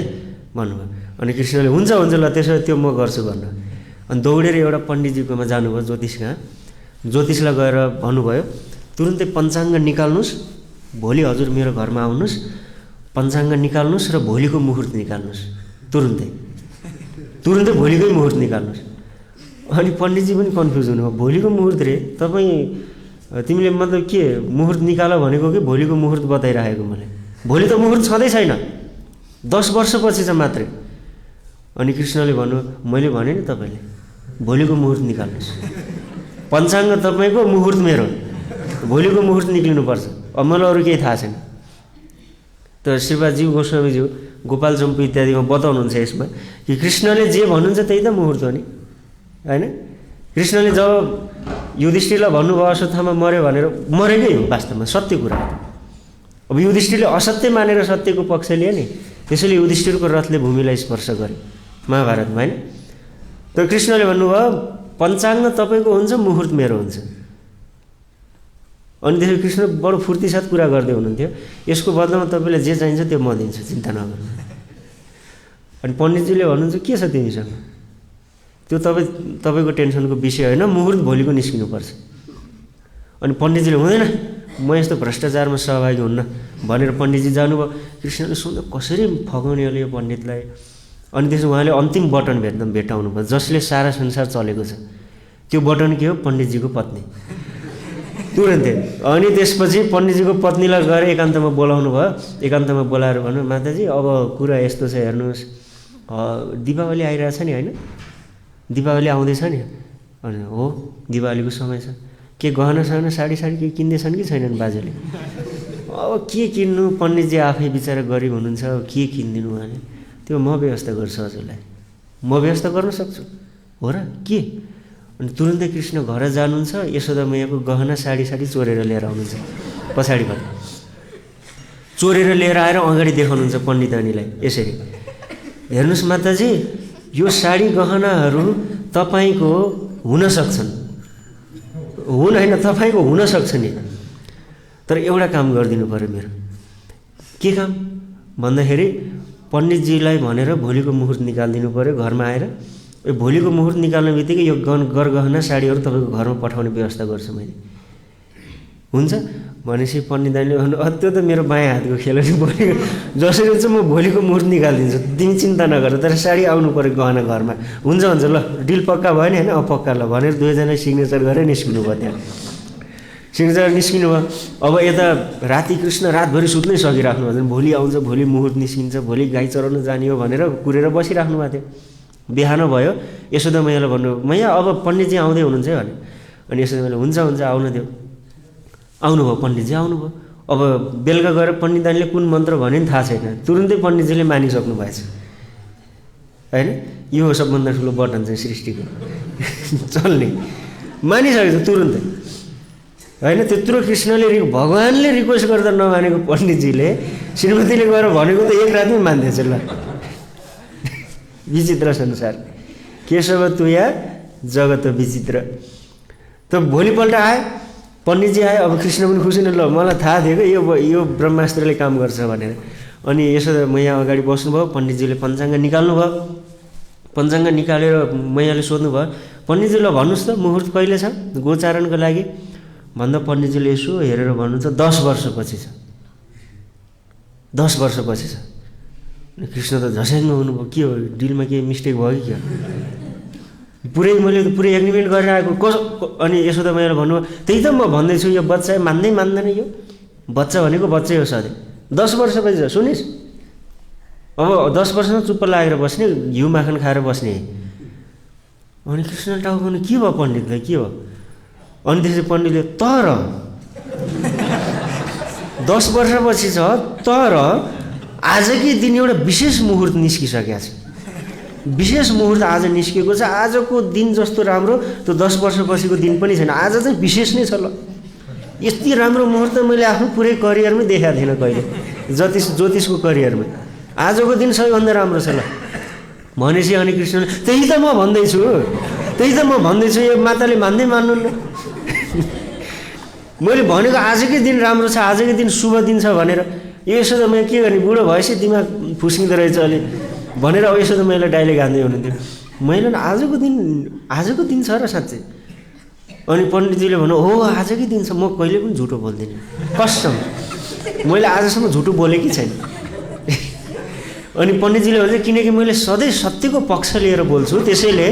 भन्नुभयो। अनि कृष्णले हुन्छ हुन्छ ल त्यसो त्यो म गर्छु भन्नु। अनि दौडेर एउटा पण्डितजीकोमा जानुभयो ज्योतिषमा, ज्योतिषलाई गएर भन्नुभयो तुरुन्तै पञ्चाङ्ग निकाल्नुहोस्, भोलि हजुर मेरो घरमा आउनुहोस्, पञ्चाङ्ग निकाल्नुहोस् र भोलिको मुहुर्त निकाल्नुहोस्, तुरुन्तै भोलिकै मुहुर्त निकाल्नुहोस्। अनि पण्डितजी पनि कन्फ्युज हुनुभयो, भोलिको मुहुर्त रे तपाईँ, तिमीले मतलब के मुहुर्त निकाल भनेको कि भोलिको मुहुर्त बताइराखेको मलाई, भोलि त मुहुर्त छँदै छैन, 10 वर्षपछि छ मात्रै। अनि कृष्णले भन्नु मैले भने नि तपाईँले भोलिको मुहुर्त निकाल्नुहोस्, पञ्चाङ्ग तपाईँको मुहुर्त मेरो, भोलिको मुहुर्त निक्लिनुपर्छ, अब मलाई अरू केही थाहा छैन। त श्रीपादज्यू गोस्वामीज्यू गोपाल चम्पू इत्यादिमा बताउनुहुन्छ यसमा कि कृष्णले जे भन्नुहुन्छ त्यही त मुहुर्त हो नि होइन। कृष्णले जब युधिष्ठिरलाई भन्नुभयो अश्वत्थामा मर्यो भनेर, मरेकै हो वास्तवमा, सत्य कुरा हो। अब युधिष्ठिरले असत्य मानेर सत्यको पक्ष लिए नि, त्यसैले युधिष्ठिरको रथले भूमिलाई स्पर्श गरे महाभारतमा होइन। त कृष्णले भन्नुभयो पञ्चाङ्ग तपाईँको हुन्छ, मुहुर्त मेरो हुन्छ। अनि त्यसरी कृष्ण बडो फुर्तीसाथ कुरा गर्दै हुनुहुन्थ्यो, यसको बदलामा तपाईँलाई जे चाहिन्छ त्यो म दिन्छु, चिन्ता नगर्नु। अनि पण्डितजीले भन्नुहुन्छ के छ तिमीसँग, त्यो तपाईँको टेन्सनको विषय होइन, मुहुर्त भोलिको निस्किनुपर्छ। अनि पण्डितजीले हुँदैन म यस्तो भ्रष्टाचारमा सहभागी हुन्न भनेर पण्डितजी जानुभयो। कृष्णले सुन्दा कसरी फगाउने होला यो पण्डितलाई। अनि त्यसो उहाँले अन्तिम बटन भेट्टाउनु भयो जसले सारा संसार चलेको छ, त्यो बटन के हो, पण्डितजीको पत्नी तुरन्तै। अनि त्यसपछि पण्डितजीको पत्नीलाई गएर एकान्तमा बोलाउनु भयो, एकान्तमा बोलाएर भन्नु माताजी अब कुरा यस्तो छ हेर्नुहोस्, दीपावली आइरहेछ नि होइन, दीपावली आउँदैछ नि। अनि हो दीपावलीको समय छ, के गहना सहना साडी केही किन्दैछन् कि छैनन् बाजेले, अब के किन्नु, पण्डितजी आफै बिचरा गरिब हुनुहुन्छ, के किनिदिनु उहाँले, त्यो म व्यवस्था गर्छु हजुरलाई, म व्यवस्था गर्न सक्छु हो र के। अनि तुरुन्तै कृष्ण घर जानुहुन्छ, यशोदा मैयाको गहना साडी चोरेर लिएर आउनुहुन्छ, पछाडिबाट चोरेर लिएर आएर अगाडि देखाउनुहुन्छ पण्डितानीलाई यसरी, हेर्नुहोस् माताजी यो साडी गहनाहरू तपाईँको हुन सक्छन्, होइन तपाईँको हुन सक्छ नि, तर एउटा काम गरिदिनु पऱ्यो मेरो। के काम भन्दाखेरि पण्डितजीलाई भनेर भोलिको मुहुर्त निकालिदिनु पऱ्यो घरमा आएर, भोलिको मुहुर्त निकाल्ने बित्तिकै यो गरगहना साडीहरू तपाईँको घरमा पठाउने व्यवस्था गर्छु मैले, हुन्छ भनेपछि पण्डितले भन्नु त्यो त मेरो बायाँ हातको खेल हो, भोलि जसरी चाहिँ म भोलिको मुहुर्त निकालिदिन्छु, तिमी चिन्ता नगर, तर साडी आउनु पऱ्यो गहना घरमा, हुन्छ ल डिल पक्का भयो नि होइन, पक्का ल भनेर दुवैजनाले सिग्नेचर गरेर निस्किनु भयो। त्यहाँ सिग्नेचर निस्किनु भयो। अब यता राति कृष्ण रातभरि सुत्नै सकिराख्नु भएको छैन, भोलि आउँछ, भोलि मुहुर्त निस्किन्छ, भोलि गाई चराउन जाने हो भनेर कुरेर बसिराख्नु भएको थियो। बिहान भयो, यशोदा मैयालाई भन्नु मैया अब पण्डितजी आउँदै हुनुहुन्छ है भने, अनि यशोदा मैयाले हुन्छ आउन दियो। आउनुभयो पण्डितजी आउनुभयो। अब बेलुका गएर पण्डितजीले कुन मन्त्र भन्यो नि थाहा छैन, तुरुन्तै पण्डितजीले मानिसक्नु भएछ होइन। यो हो सबभन्दा ठुलो बटन चाहिँ सृष्टिको चल्ने, मानिसकेको छ तुरुन्तै होइन। त्यत्रो कृष्णले भगवान्ले रिक्वेस्ट गर्दा नमानेको पण्डितजीले श्रीमतीले गएर भनेको त एक रातमै मान्दैछ ल। विचित्र संसार, केशव तुया जगत विचित्र। त भोलिपल्ट आयो पण्डितजी आयो, अब कृष्ण पनि खुसी नै, ल मलाई थाहा थियो कि यो ब्रह्मास्त्रले काम गर्छ भनेर। अनि यशोदा मैया अगाडि बस्नुभयो, पण्डितजीले पञ्चाङ्ग निकाल्नु भयो। पञ्चाङ्ग निकालेर मैयाले सोध्नुभयो पण्डितजी ल भन्नुहोस् त मुहुर्त कहिले छ गोचारणको लागि भन्दा पण्डितजीले यसो हेरेर भन्नुहुन्छ 10 वर्षपछि छ, 10 वर्षपछि छ। कृष्ण त झस्याङ्ग हुनुभयो, के हो डिलमा केही मिस्टेक भयो कि के हो पुरै मैले पुरै एग्रिमेन्ट गरेर आएको अनि यशोदा मैयाले भन्नुभयो त्यही त म भन्दैछु यो बच्चा मान्दैन यो बच्चा भनेको बच्चै हो सधैँ 10 वर्षपछि सुनिस् अब 10 वर्षमा चुप्प लागेर बस्ने घिउ माखन खाएर बस्ने। अनि कृष्ण टाउको के भयो पण्डितलाई के भयो अनि त्यसपछि पण्डितले तर 10 वर्षपछि छ तर आजकै दिन एउटा विशेष मुहुर्त निस्किसकेको छ विशेष मुहुर्त आज निस्केको छ आजको दिन जस्तो राम्रो त्यो 10 वर्षपछिको दिन पनि छैन आज चाहिँ विशेष नै छ ल यति राम्रो मुहुर्त मैले आफ्नो पुरै करियरमै देखाएको थिएन कहिले ज्योतिषको करियरमा आजको दिन सबैभन्दा राम्रो छ ल भनेपछि अनि कृष्णले त्यही त म भन्दैछु यो माताले मान्नुहुन्न मैले भनेको आजकै दिन राम्रो छ आजकै दिन शुभ दिन छ भनेर यसो त मैले के गर्ने बुढो भएपछि दिमाग फुस्किँदो रहेछ अलि भनेर यसो त मैले डाइलेक्ट हान्दै हुनुहुन्थ्यो मैले आजको दिन छ र साँच्चै अनि पण्डितजीले भन्नु हो आजकै दिन छ म कहिले पनि झुटो बोल्दिनँ कसम मैले आजसम्म झुटो बोलेकै छैन अनि पण्डितजीले भन्छ किनकि मैले सधैँ सत्यको पक्ष लिएर बोल्छु त्यसैले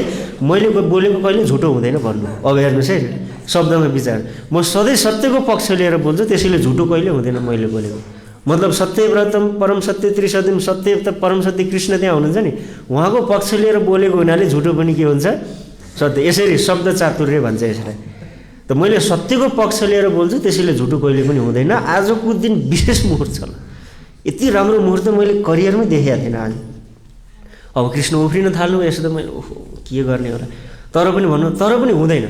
मैले बोलेको कहिले झुटो हुँदैन भन्नु अब हेर्नुहोस् है शब्दमा विचार म सधैँ सत्यको पक्ष लिएर बोल्छु त्यसैले झुटो कहिले हुँदैन मैले बोलेको मतलब सत्यव्रतम परम सत्य त्रिसत्यम सत्य त परम सत्य कृष्ण त्यहाँ हुनुहुन्छ नि उहाँको पक्ष लिएर बोलेको हुनाले झुटो पनि के हुन्छ सत्य यसरी शब्द चातुर्य भन्छ यसलाई त मैले सत्यको पक्ष लिएर बोल्छु त्यसैले झुटो कहिले पनि हुँदैन आजको दिन विशेष मुहुर्त छ यति राम्रो मुहुर्त मैले करियरमै देखेको थिएन आज अब कृष्ण उफ्रिन थाल्नु यसो त मैले ओहो के गर्ने होला तर पनि हुँदैन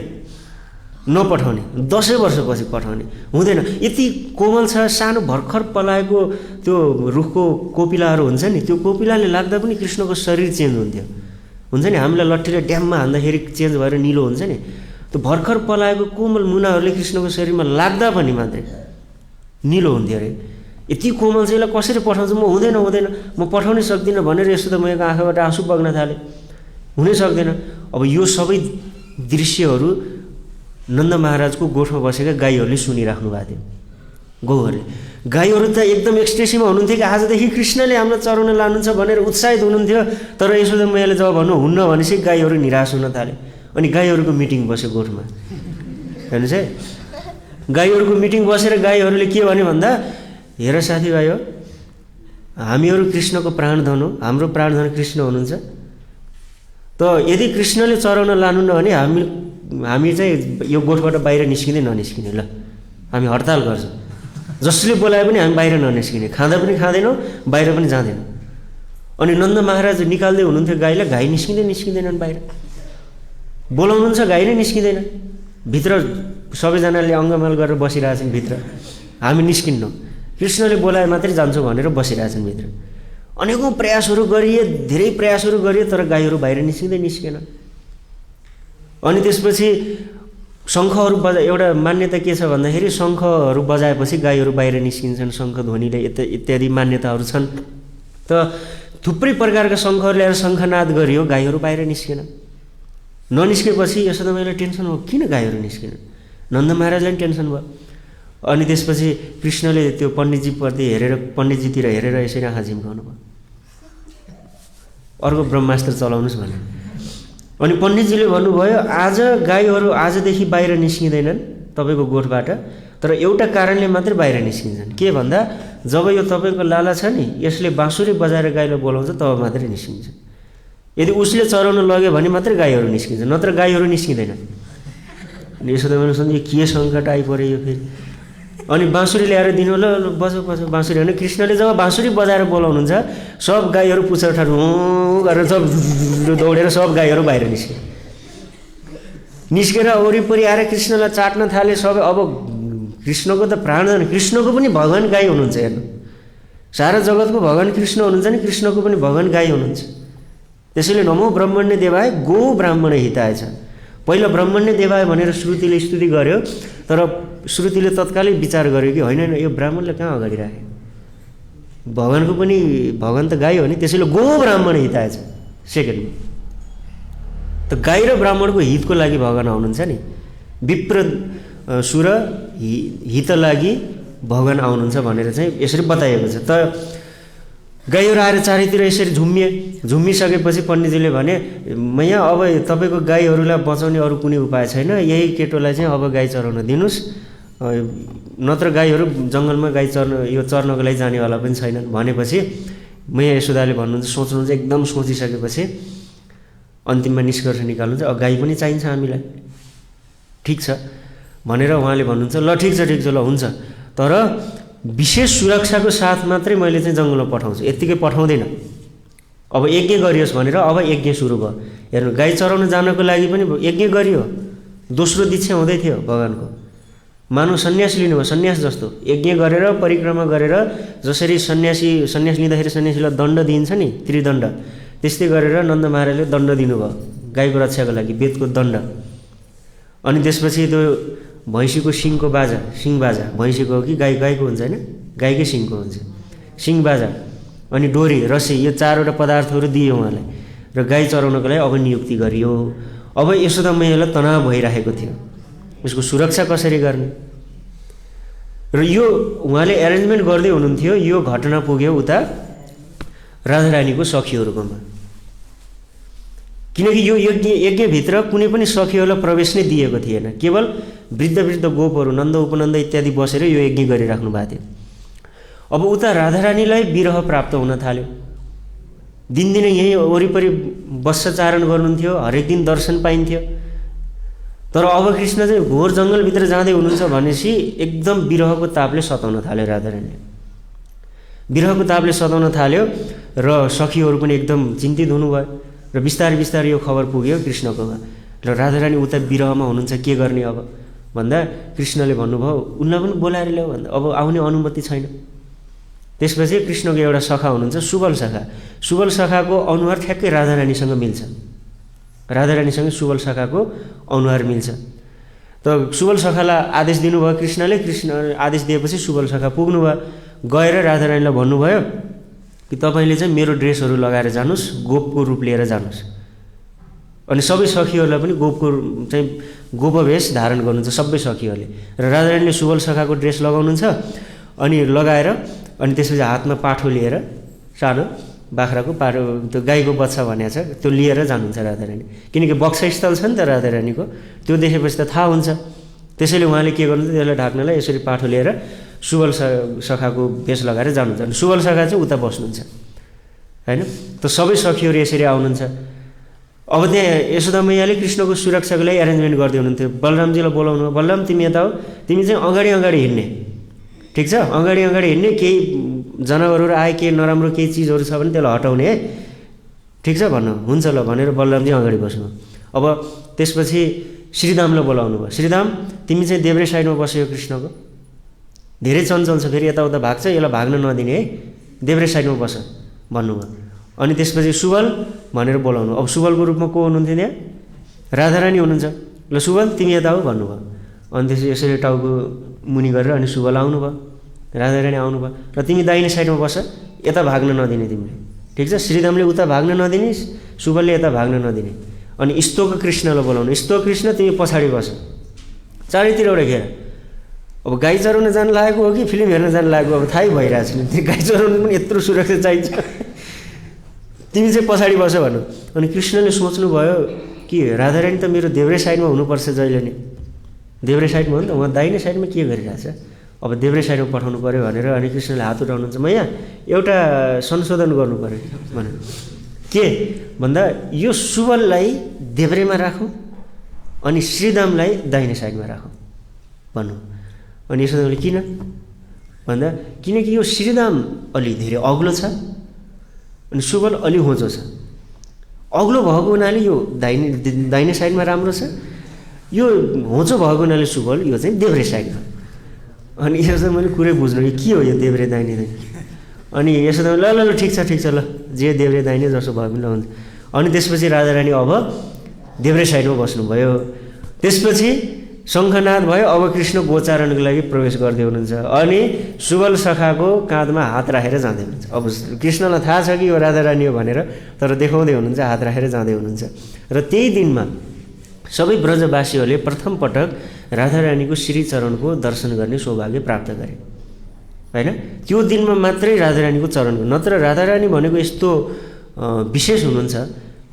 नपठाउने 10 वर्षपछि पठाउने हुँदैन यति कोमल छ सानो भर्खर पलाएको त्यो रुखको कोपिलाहरू हुन्छ नि त्यो कोपिलाले लाग्दा पनि कृष्णको शरीर चेन्ज हुन्थ्यो हुन्छ नि हामीलाई लट्ठीले ड्याममा हान्दाखेरि चेन्ज भएर निलो हुन्छ नि त्यो भर्खर पलाएको कोमल मुनाहरूले कृष्णको शरीरमा लाग्दा पनि मात्रै निलो हुन्थ्यो अरे यति कोमल चाहिँ यसलाई कसरी पठाउँछु म हुँदैन म पठाउनै सक्दिनँ भनेर यसो त मेरो आँखाबाट आँसु बग्न थालेँ हुनै सक्दैन अब यो सबै दृश्यहरू नन्द महाराजको गोठमा बसेका गाईहरूले सुनिराख्नु भएको थियो गौहरूले गाईहरू त एकदम एक्सटेसीमा हुनुहुन्थ्यो कि आजदेखि कृष्णले हामीलाई चराउन लानुहुन्छ भनेर उत्साहित हुनुहुन्थ्यो तर यसो त मैले जब भन्नु हुन्न भनेपछि गाईहरू निराश हुन थाले अनि गाईहरूको मिटिङ बस्यो गोठमा हेर्नुहोस् है गाईहरूको मिटिङ बसेर गाईहरूले के भने भन्दा हेर साथीभाइ हो हामीहरू कृष्णको प्राणधन हो हाम्रो प्राणधन कृष्ण हुनुहुन्छ त यदि कृष्णले चराउन लानुहुन्न भने हामी चाहिँ यो गोठबाट बाहिर निस्किँदै ननिस्किने ल हामी हडताल गर्छौँ जसले बोलाए पनि हामी बाहिर ननिस्किने खाँदा पनि खाँदैनौँ बाहिर पनि जाँदैनौँ अनि नन्द महाराज निकाल्दै हुनुहुन्थ्यो गाईलाई गाई निस्किँदैनन् बाहिर बोलाउनुहुन्छ गाई नै निस्किँदैन भित्र सबैजनाले अङ्गमाल गरेर बसिरहेछन् भित्र हामी निस्किन्नौँ कृष्णले बोलाए मात्रै जान्छौँ भनेर बसिरहेछन् भित्र अनेकौँ प्रयासहरू गरिए धेरै प्रयासहरू गरिए तर गाईहरू बाहिर निस्किएन अनि त्यसपछि शङ्खहरू एउटा मान्यता के छ भन्दाखेरि शङ्खहरू बजाएपछि गाईहरू बाहिर निस्किन्छन् शङ्ख ध्वनिले इत्यादि मान्यताहरू छन् त थुप्रै प्रकारका शङ्खहरू ल्याएर शङ्खनाद गरियो गाईहरू बाहिर निस्केन ननिस्केपछि यसो त मलाई टेन्सन भयो किन गाईहरू निस्केन नन्द महाराजलाई टेन्सन भयो अनि त्यसपछि कृष्णले त्यो पण्डितजीतिर हेरेर यसरी आँखा झिम्काउनु भयो अर्को ब्रह्मास्त्र चलाउनुहोस् भने अनि पण्डितजीले भन्नुभयो आज गाईहरू आजदेखि बाहिर निस्किँदैनन् तपाईँको गोठबाट तर एउटा कारणले मात्रै बाहिर निस्किन्छन् के भन्दा जब यो तपाईँको लाला छ नि यसले बाँसुरी बजाएर गाईलाई बोलाउँछ तब मात्रै निस्किन्छ यदि उसले चराउन लग्यो भने मात्रै गाईहरू निस्किन्छ नत्र गाईहरू निस्किँदैनन् अनि यसो त मैले सम्झेँ के सङ्कट आइपऱ्यो यो फेरि अनि बाँसुरी ल्याएर दिनु ल बजाऊ बाँसुरी भने कृष्णले जब बाँसुरी बजाएर बोलाउनुहुन्छ सब गाईहरू पुच्छर ठाडो गरेर सब दौडेर सब गाईहरू बाहिर निस्केर वरिपरि आएर कृष्णलाई चाट्न थाले सबै अब कृष्णको त प्राणधन कृष्णको पनि भगवान गाई हुनुहुन्छ हेर्नु सारा जगतको भगवान कृष्ण हुनुहुन्छ नि कृष्णको पनि भगवान गाई हुनुहुन्छ त्यसैले नमो ब्रह्मण्य देवाय गो ब्राह्मण हिताय छ पहिला ब्रह्मण्य देवाय भनेर श्रुतिले स्तुति गर्यो तर श्रुतिले तत्कालै विचार गर्यो कि होइन यो ब्राह्मणले कहाँ अगाडि राखे भगवानको पनि भगवान त गाई हो नि त्यसैले गो ब्राह्मण हिताय छ सेकेन्डमा त गाई र ब्राह्मणको हितको लागि भगवान आउनुहुन्छ नि विप्र सुर हित लागि भगवान आउनुहुन्छ भनेर चाहिँ यसरी बताइएको छ त गाईहरू आएर चारैतिर यसरी झुम्मिसकेपछि पण्डितजीले भने मैया अब तपाईँको गाईहरूलाई बचाउने अरू कुनै उपाय छैन, यही केटोलाई चाहिँ अब गाई चराउन दिनुहोस्, नत्र गाईहरू जङ्गलमा गाई यो चर्नको लागि जानेवाला पनि छैनन् भनेपछि मैया यशोदाले भन्नुहुन्छ, सोच्नुहुन्छ, एकदम सोचिसकेपछि अन्तिममा निष्कर्ष निकाल्नुहुन्छ, अब गाई पनि चाहिन्छ हामीलाई, ठिक छ भनेर उहाँले भन्नुहुन्छ, ल ठिक छ ल हुन्छ, तर विशेष सुरक्षाको साथ मात्रै मैले चाहिँ जङ्गलमा पठाउँछु, यत्तिकै पठाउँदैन, अब यज्ञ गरियोस् भनेर अब यज्ञ सुरु भयो। हेर्नु, गाई चराउन जानको लागि पनि यज्ञ गरियो, दोस्रो दीक्षा हुँदै थियो भगवानको, मानव सन्यास लिनुभयो, सन्यास जस्तो यज्ञ गरेर परिक्रमा गरेर जसरी सन्यास लिँदाखेरि सन्यासीलाई दण्ड दिइन्छ नि, त्रिदण्ड, त्यस्तै गरेर नन्द महाराजले दण्ड दिनुभयो गाईको रक्षाको लागि, वेदको दण्ड। अनि त्यसपछि त्यो भैँसीको सिङको बाजा, सिङ बाजा, भैँसीको हो कि गाईको हुन्छ होइन, गाईकै सिङको हुन्छ, सिङ बाजा, अनि डोरी, रस्सी, यो चारवटा पदार्थहरू दियो उहाँलाई र गाई चराउनको लागि अब नियुक्ति गरियो। अब यशोदा मैयालाई तनाव भइरहेको थियो, उसको सुरक्षा कसरी गर्ने, र यो उहाँले एरेन्जमेन्ट गर्दै हुनुहुन्थ्यो। यो घटना पुग्यो उता राधारानीको सखीहरूकोमा, किनकि यो यज्ञभित्र कुनै पनि सखीहरूलाई प्रवेश नै दिएको थिएन, केवल वृद्ध गोपहरू नन्द उपनन्द इत्यादि बसेर यो यज्ञ गरिराख्नु भएको थियो। अब उता राधारानीलाई विरह प्राप्त हुन थाल्यो, दिनदिनै यहीँ वरिपरि बस्सचारण गर्नुहुन्थ्यो, हरेक दिन दर्शन पाइन्थ्यो, तर अब कृष्ण चाहिँ घोर जङ्गलभित्र जाँदै हुनुहुन्छ भनेपछि एकदम विरहको तापले सताउन थाल्यो राधारानीले, विरहको तापले सताउन थाल्यो र सखीहरू पनि एकदम चिन्तित हुनुभयो र बिस्तारै यो खबर पुग्यो कृष्णकोमा र राधारानी उता विरहमा हुनुहुन्छ, के गर्ने अब भन्दा कृष्णले भन्नुभयो उनलाई पनि बोलाएर ल्याऊ भन्दा, अब आउने अनुमति छैन। त्यसपछि कृष्णको एउटा सखा हुनुहुन्छ सुबल सखाको अनुहार ठ्याक्कै राधारानीसँग मिल्छ, राधारानीसँग सुबल सखाको अनुहार मिल्छ। त सुबल सखालाई आदेश दिनुभयो कृष्णले, कृष्ण आदेश दिएपछि सुबल सखा पुग्नुभयो, गएर राधारानीलाई भन्नुभयो कि तपाईँले चाहिँ मेरो ड्रेसहरू लगाएर जानुहोस्, गोपको रूप लिएर जानुहोस्, अनि सबै सखीहरूलाई पनि चाहिँ गोपवेश धारण गर्नुहुन्छ सबै सखीहरूले, र राधारानीले सुबल सखाको ड्रेस लगाउनुहुन्छ, अनि लगाएर अनि त्यसपछि हातमा पाठो लिएर, सानो बाख्राको पाठो, त्यो गाईको बच्चा भनेको छ त्यो लिएर जानुहुन्छ राधारानी, किनकि बक्षस्थल छ नि त राधारानीको, त्यो देखेपछि त थाहा हुन्छ। त्यसैले उहाँले के गर्नुहुन्छ, त्यसलाई ढाक्नलाई यसरी पाठो लिएर सुबल सखाको भेष लगाएर जानुहुन्छ, अनि सुबल सखा चाहिँ उता बस्नुहुन्छ होइन। त सबै सखीहरू यसरी आउनुहुन्छ। अब त्यहाँ यशोदा मैयाले कृष्णको सुरक्षाको लागि एरेन्जमेन्ट गर्दै हुनुहुन्थ्यो, बलरामजीलाई बोलाउनु, बलराम तिमी यता हो, तिमी चाहिँ अगाडि हिँड्ने, ठिक छ, अगाडि हिँड्ने, केही जनावरहरू आए, केही नराम्रो केही चिजहरू छ भने त्यसलाई हटाउने है, ठिक छ भन्नु, हुन्छ ल भनेर बलरामजी अगाडि बस्नु। अब त्यसपछि श्रीधामलाई बोलाउनु भयो, श्रीधाम तिमी चाहिँ देब्रे साइडमा बस्यो, कृष्णको धेरै चञ्चल छ, फेरि यताउता भाग्छ, यसलाई भाग्न नदिने है, देब्रे साइडमा बस भन्नुभयो। अनि त्यसपछि सुबल भनेर बोलाउनु, अब सुबलको रूपमा को हुनुहुन्थ्यो त्यहाँ, राधारानी हुनुहुन्छ, ल सुबल तिमी यता हो भन्नुभयो। अनि त्यसपछि यसरी टाउको मुनि गरेर अनि सुबल आउनुभयो, राधारानी आउनुभयो, र तिमी दाहिने साइडमा बस, यता भाग्न नदिने तिमीले, ठिक छ, श्रीधामले उता भाग्न नदिने, सुबलले यता भाग्न नदिने। अनि स्तोक कृष्णलाई बोलाउनु, स्तोक कृष्ण तिमी पछाडि बस, चारैतिरबाट घेर। अब गाई चराउन जानु लागेको हो कि फिल्म हेर्न जानु लागेको, अब थाहै भइरहेको छैन, त्यो गाई चराउनु पनि यत्रो सुरक्षा चाहिन्छ, तिमी चाहिँ पछाडि बस भन्नु। अनि कृष्णले सोच्नुभयो कि राधारानी त मेरो देब्रे साइडमा हुनुपर्छ जहिले नि, देब्रे साइडमा हो नि त, उहाँ दाहिने साइडमा के गरिरहेछ, अब देब्रे साइडमा पठाउनु पऱ्यो भनेर अनि कृष्णले हात उठाउनुहुन्छ, मैया एउटा संशोधन गर्नु पऱ्यो भनेर, के भन्दा यो सुबललाई देब्रेमा राखौँ अनि श्रीधामलाई दाहिने साइडमा राखौँ भन्नु। अनि यशोदाले किन भन्दा किनकि यो श्रीधाम अलि धेरै अग्लो छ अनि सुबल अलि होचो छ, अग्लो भएको हुनाले यो दाहिने साइडमा राम्रो छ, यो होचो भएको हुनाले सुबल यो चाहिँ देब्रे साइडमा। अनि यसो मैले कुरै बुझ्नु कि के हो यो देब्रे दाहिने, अनि यसो ल ठिक छ ल, जे देब्रे दाहिने जसो भयो पनि ल हुन्छ। अनि त्यसपछि राधारानी अब देब्रे साइडमा बस्नुभयो। त्यसपछि शङ्खनाद भयो, अब कृष्ण गोचारणको लागि प्रवेश गर्दै हुनुहुन्छ, अनि सुबल सखाको काँधमा हात राखेर जाँदै हुनुहुन्छ। अब कृष्णलाई थाहा छ कि यो राधारानी हो भनेर, तर देखाउँदै हुनुहुन्छ, हात राखेर जाँदै हुनुहुन्छ। र त्यही दिनमा सबै ब्रजवासीहरूले प्रथम पटक राधारानीको श्रीचरणको दर्शन गर्ने सौभाग्य प्राप्त गरे हैन। त्यो दिनमा मात्रै राधारानीको चरणको, नत्र राधारानी भनेको यस्तो विशेष हुनुहुन्छ,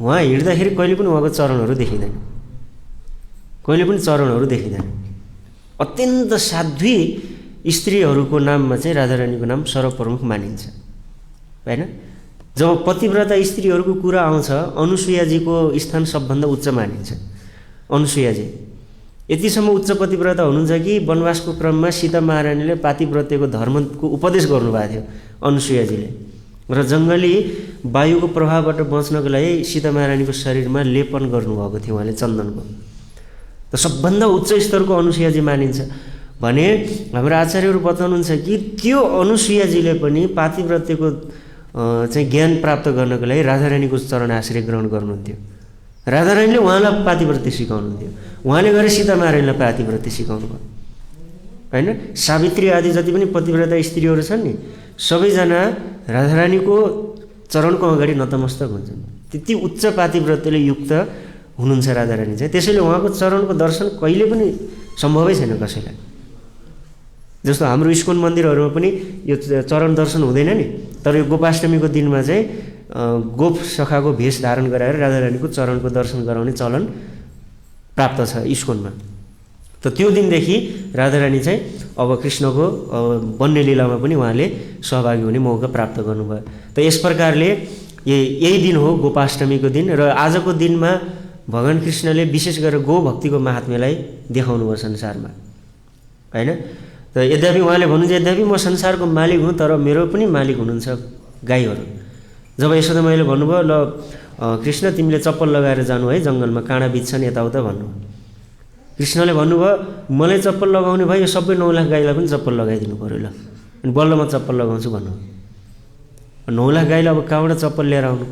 उहाँ हिँड्दाखेरि कहिले पनि उहाँको चरणहरू देखिँदैन, कहिले पनि चरणहरू देखिँदैन। अत्यन्त साध्वी स्त्रीहरूको नाममा चाहिँ राधारानीको नाम सर्वप्रमुख मानिन्छ हैन। जब पतिव्रता स्त्रीहरूको कुरा आउँछ, अनुसुयाजीको स्थान सबभन्दा उच्च मानिन्छ। अनुसुयाजी यतिसम्म उच्च पतिव्रता हुनुहुन्छ कि वनवासको क्रममा सीता महारानीले पातिव्रत्यको धर्मको उपदेश गर्नुभएको थियो अनुसुयाजीले, र जङ्गली वायुको प्रभावबाट बच्नको लागि सीता महारानीको शरीरमा लेपन गर्नुभएको थियो उहाँले चन्दनको। त सबभन्दा उच्च स्तरको अनुसुयाजी मानिन्छ भने हाम्रो आचार्यहरू बताउनुहुन्छ कि त्यो अनुसुयाजीले पनि पातिव्रत्यको चाहिँ ज्ञान प्राप्त गर्नको लागि राधारानीको चरण आश्रय ग्रहण गर्नुहुन्थ्यो। राधारानीले उहाँलाई पातिव्रत्य सिकाउनुहुन्थ्यो, उहाँले गएर सीता महारानीलाई पातिव्रत्य सिकाउनु भयो हैन। सावित्री आदि जति पनि पतिव्रता स्त्रीहरू छन् नि, सबैजना राधारानीको चरणको अगाडि नतमस्तक हुन्छन्। त्यति उच्च पातिव्रत्यले युक्त हुनुहुन्छ राधारानी चाहिँ। त्यसैले उहाँको चरणको दर्शन कहिले पनि सम्भवै छैन कसैलाई। जस्तो हाम्रो इस्कन मन्दिरहरूमा पनि यो चरण दर्शन हुँदैन नि, तर यो गोपाष्टमीको दिनमा चाहिँ गोप सखाको भेष धारण गराएर राधारानीको चरणको दर्शन गराउने चलन प्राप्त छ इस्कनमा। त त्यो दिनदेखि राधारानी चाहिँ अब कृष्णको वन्य लीलामा पनि उहाँले सहभागी हुने मौका प्राप्त गर्नुभयो। त यस प्रकारले यही दिन हो गोपाष्टमीको दिन, र आजको दिनमा भगवान कृष्णले विशेष गरेर गो भक्तिको महात्म्यलाई देखाउनु भयो संसारमा हैन। त यद्यपि उहाँले भन्नुहुन्छ यद्यपि म संसारको मालिक हुँ, तर मेरो पनि मालिक हुनुहुन्छ गाईहरू। जब यशोदा मैले भन्नुभयो ल कृष्ण तिमीले चप्पल लगाएर जानु है जङ्गलमा, काँडा बिच्छन् यताउता भन्नु। कृष्णले भन्नुभयो मलाई चप्पल लगाउने भयो, यो सबै 9 लाख गाईलाई पनि चप्पल लगाइदिनु पऱ्यो ल, अनि बल्ल म चप्पल लगाउँछु भन्नु। 9 लाख गाईलाई अब कहाँबाट चप्पल लिएर आउनु।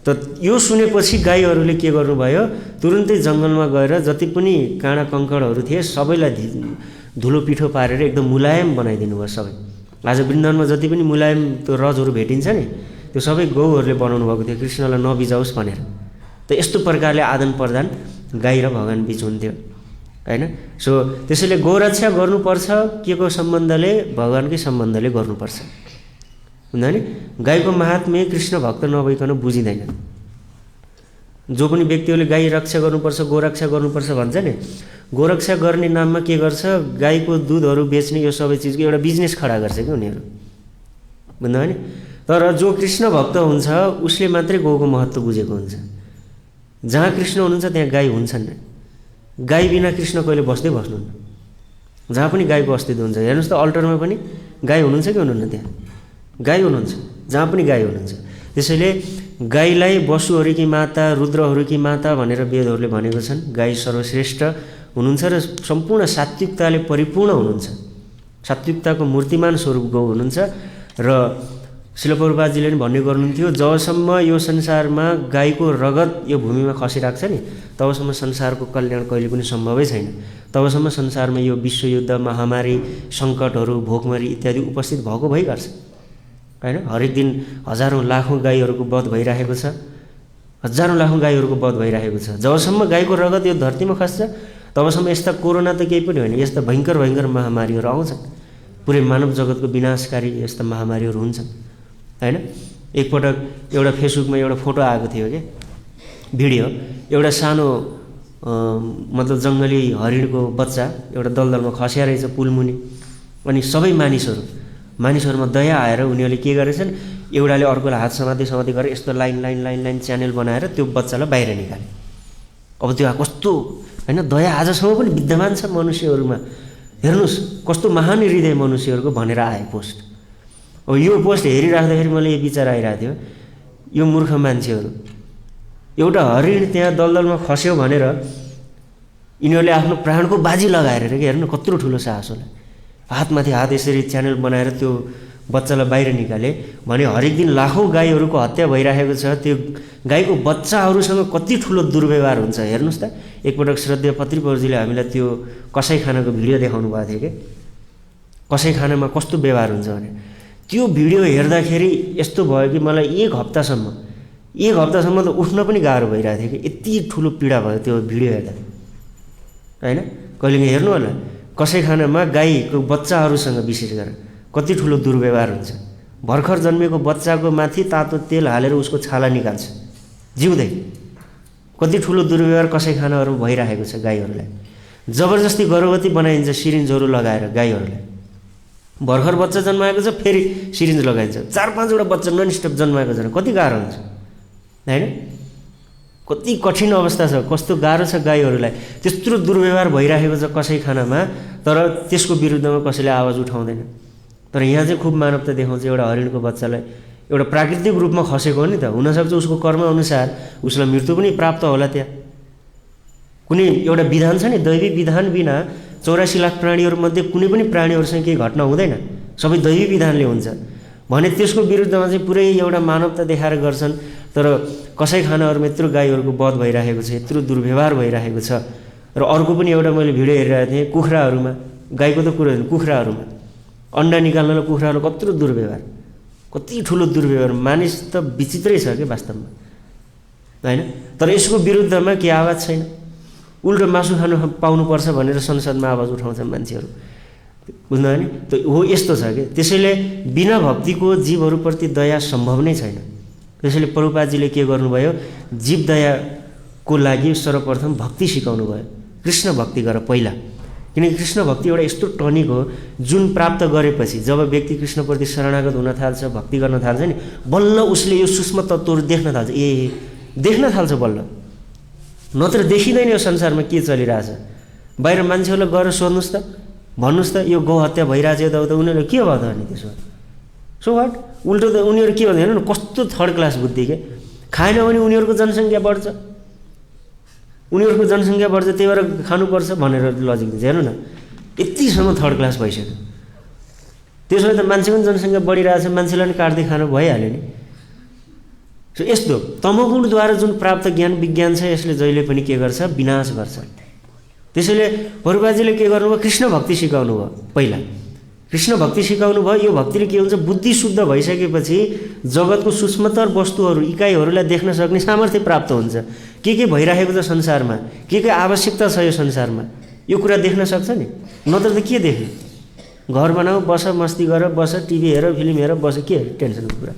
त यो सुनेपछि गाईहरूले के गर्नुभयो, तुरुन्तै जङ्गलमा गएर जति पनि काँडा कङ्कडहरू थिए सबैलाई धुलो पिठो पारेर एकदम मुलायम बनाइदिनु भयो सबै। आज वृन्दावनमा जति पनि मुलायम त्यो रजहरू भेटिन्छ नि, त्यो सबै गौहरूले बनाउनु भएको थियो कृष्णलाई नबिजाओस् भनेर। त यस्तो प्रकारले आदान प्रदान गाई र भगवान बीच हुन्थ्यो हैन। सो त्यसैले गौरक्षा गर्नुपर्छ के को सम्बन्धले, भगवानकै सम्बन्धले गर्नुपर्छ हुँदैन नि। गाईको महात्म्य कृष्ण भक्त नभइकन बुझिँदैन। जो पनि व्यक्तिहरूले गाई रक्षा गर्नुपर्छ, गोरक्षा गर्नुपर्छ भन्छ नि, गोरक्षा गर्ने नाममा के गर्छ, गाईको दुधहरू बेच्ने यो सबै चिजको एउटा बिजनेस खडा गर्छ कि उनीहरू भन्दा नि। तर जो कृष्ण भक्त हुन्छ उसले मात्रै गौको महत्त्व बुझेको हुन्छ। जहाँ कृष्ण हुनुहुन्छ त्यहाँ गाई हुन्छन्। गाई बिना कृष्ण कहिले बस्दै बस्नुहुन्न। जहाँ पनि गाईको अस्तित्व हुन्छ। हेर्नुहोस् त अल्टरमा पनि गाई हुनुहुन्छ कि हुनुहुन्न, त्यहाँ गाई हुनुहुन्छ, जहाँ पनि गाई हुनुहुन्छ। त्यसैले गाईलाई वसुहरूकी माता, रुद्रहरूकी माता भनेर वेदहरूले भनेको छन्। गाई सर्वश्रेष्ठ हुनुहुन्छ र सम्पूर्ण सात्विकताले परिपूर्ण हुनुहुन्छ। सात्विकताको मूर्तिमान स्वरूप गौ हुनुहुन्छ। र शिल प्रभुपादजीले पनि भन्ने गर्नुहुन्थ्यो, जबसम्म यो संसारमा गाईको रगत यो भूमिमा खसिरहेको छ नि, तबसम्म संसारको कल्याण कहिले पनि सम्भवै छैन। तबसम्म संसारमा यो विश्वयुद्ध, महामारी, सङ्कटहरू, भोकमरी इत्यादि उपस्थित भएको भइगर्छ हैन। हरेक दिन हजारौँ लाखौँ गाईहरूको वध भइरहेको छ, हजारौँ लाखौँ गाईहरूको वध भइरहेको छ। जबसम्म गाईको रगत यो धरतीमा खस्छ तबसम्म यस्ता कोरोना त केही पनि होइन, यस्ता भयङ्कर भयङ्कर महामारीहरू आउँछन्। पुरै मानव जगतको विनाशकारी यस्ता महामारीहरू हुन्छन् हैन। एकपटक एउटा फेसबुकमा एउटा फोटो आएको थियो कि भिडियो, एउटा सानो मतलब जङ्गली हरिणको बच्चा एउटा दलदलमा खस्या रहेछ पुलमुनि। अनि सबै मानिसहरूमा दया आएर उनीहरूले के गरेछन्, एउटाले अर्कोलाई हात समाते गरेर यस्तो लाइन च्यानल बनाएर त्यो बच्चालाई बाहिर निकाले। अब त्यो कस्तो हैन, दया आजसम्म पनि विद्यमान छ मनुष्यहरूमा। हेर्नुहोस् कस्तो महान हृदय मनुष्यहरूको भनेर आए पोस्ट। अब यो पोस्ट हेरिराख्दाखेरि मलाई यो विचार आइरहेको थियो, यो मूर्ख मान्छेहरू, एउटा हरिण त्यहाँ दलदलमा खस्यो भनेर यिनीहरूले आफ्नो प्राणको बाजी लगाएर के हेर्नु कत्रो ठुलो साहस होला। हातमाथि हात यसरी च्यानल बनाएर त्यो बच्चालाई बाहिर निकाले भने हरेक दिन लाखौँ गाईहरूको हत्या भइरहेको छ। त्यो गाईको बच्चाहरूसँग कति ठुलो दुर्व्यवहार हुन्छ हेर्नुहोस् त। एकपटक श्रद्धेय पत्रीप्रभुजीले हामीलाई त्यो कसाईखानाको भिडियो देखाउनु भएको थियो कि कसाईखानामा कस्तो व्यवहार हुन्छ भने। त्यो भिडियो हेर्दाखेरि यस्तो भयो कि मलाई एक हप्तासम्म त उठ्न पनि गाह्रो भइरहेको थियो कि यति ठुलो पीडा भयो त्यो भिडियो हेर्दा हैन। कहिलेकाहीँ हेर्नु होला कसैखानामा गाईको बच्चाहरूसँग विशेष गरेर कति ठुलो दुर्व्यवहार हुन्छ। भर्खर जन्मेको बच्चाको माथि तातो तेल हालेर उसको छाला निकाल्छ जिउँदै। कति ठुलो दुर्व्यवहार कसाइखानाहरूमा भइरहेको छ गाईहरूलाई। जबरजस्ती गर्भवती बनाइन्छ सिरिन्जहरू लगाएर गाईहरूलाई। भर्खर बच्चा जन्माएको छ फेरि सिरिन्ज लगाइन्छ। 4-5वटा बच्चा नन स्टप जन्माएको छ, कति गाह्रो हुन्छ हैन? कति कठिन अवस्था छ, कस्तो गाह्रो छ गाईहरूलाई। त्यत्रो दुर्व्यवहार भइरहेको छ कसाइखानामा, तर त्यसको विरुद्धमा कसैले आवाज उठाउँदैन। तर यहाँ चाहिँ खुब मानवता देखाउँछ। एउटा हरिणको बच्चालाई एउटा प्राकृतिक रूपमा खसेको हो नि त, हुनसक्छ उसको कर्मअनुसार उसलाई मृत्यु पनि प्राप्त होला। त्यहाँ कुनै एउटा विधान छ नि, दैवी विधान बिना 84 लाख प्राणीहरूमध्ये कुनै पनि प्राणीहरूसँग केही घटना हुँदैन, सबै दैवी विधानले हुन्छ भने त्यसको विरुद्धमा चाहिँ पुरै एउटा मानवता देखाएर गर्छन्। तर कसाइखानाहरूमा यत्रो गाईहरूको वध भइरहेको छ, यत्रो दुर्व्यवहार भइरहेको छ। र अर्को पनि एउटा मैले भिडियो हेरिरहेको थिएँ, कुखुराहरूमा, गाईको त कुरो होइन, कुखुराहरूमा अन्डा निकाल्नलाई कुखुराहरू कत्रो दुर्व्यवहार, कति ठुलो दुर्व्यवहार। मानिस त विचित्रै छ के वास्तवमा हैन? तर यसको विरुद्धमा के आवाज छैन। उल्टो मासु खानु पाउनुपर्छ भनेर संसदमा आवाज उठाउँछन् मान्छेहरू, बुझ्नु नि? त हो यस्तो छ कि त्यसैले बिना भक्तिको जीवहरूप्रति दया सम्भव नै छैन। त्यसैले प्रभुपादजीले के गर्नुभयो, जीव दयाको लागि सर्वप्रथम भक्ति सिकाउनु भयो। कृष्ण भक्ति गर पहिला, किनकि कृष्ण भक्ति एउटा यस्तो टनिक हो जुन प्राप्त गरेपछि जब व्यक्ति कृष्णप्रति शरणागत हुन थाल्छ, भक्ति गर्न थाल्छ नि, बल्ल उसले यो सूक्ष्म तत्त्वहरू देख्न थाल्छ। देख्न थाल्छ बल्ल, नत्र देखिँदैन यो संसारमा के चलिरहेछ। बाहिर मान्छेहरूलाई गएर सोध्नुहोस् त, भन्नुहोस् त यो गौ हत्या भइरहेछ यताउता, उनीहरू के भयो त अनि त्यसो सो वाट? उल्टो त उनीहरू के भन्दैन, हेर्नु कस्तो थर्ड क्लास बुद्धि के। खाएन भने उनीहरूको जनसङ्ख्या बढ्छ, उनीहरूको जनसङ्ख्या बढ्छ, त्यही भएर खानुपर्छ भनेर लजिक दिन्छ। हेर्नु न, यतिसम्म थर्ड क्लास भइसक्यो। त्यसो भए त मान्छेको पनि जनसङ्ख्या बढिरहेछ, मान्छेलाई पनि काट्दै खानु भइहाल्यो नि। सो यस्तो तमोगुणद्वारा जुन प्राप्त ज्ञान विज्ञान छ, यसले जहिले पनि के गर्छ, विनाश गर्छ। त्यसैले प्रभुपादजीले के गर्नुभयो, कृष्ण भक्ति सिकाउनु भयो पहिला। कृष्ण भक्ति सिकाउनु भयो। यो भक्तिले के हुन्छ, बुद्धि शुद्ध भइसकेपछि जगतको सूक्ष्मतर वस्तुहरू, इकाइहरूलाई देख्न सक्ने सामर्थ्य प्राप्त हुन्छ। के भइरहेको छ संसारमा, के आवश्यकता छ यो संसारमा, यो कुरा देख्न सक्छ नि। नत्र त के देख्ने? घर बनाऊ, बस, मस्ती गर, बस, टिभी हेर, फिल्म हेर, बस, के टेन्सनको कुरा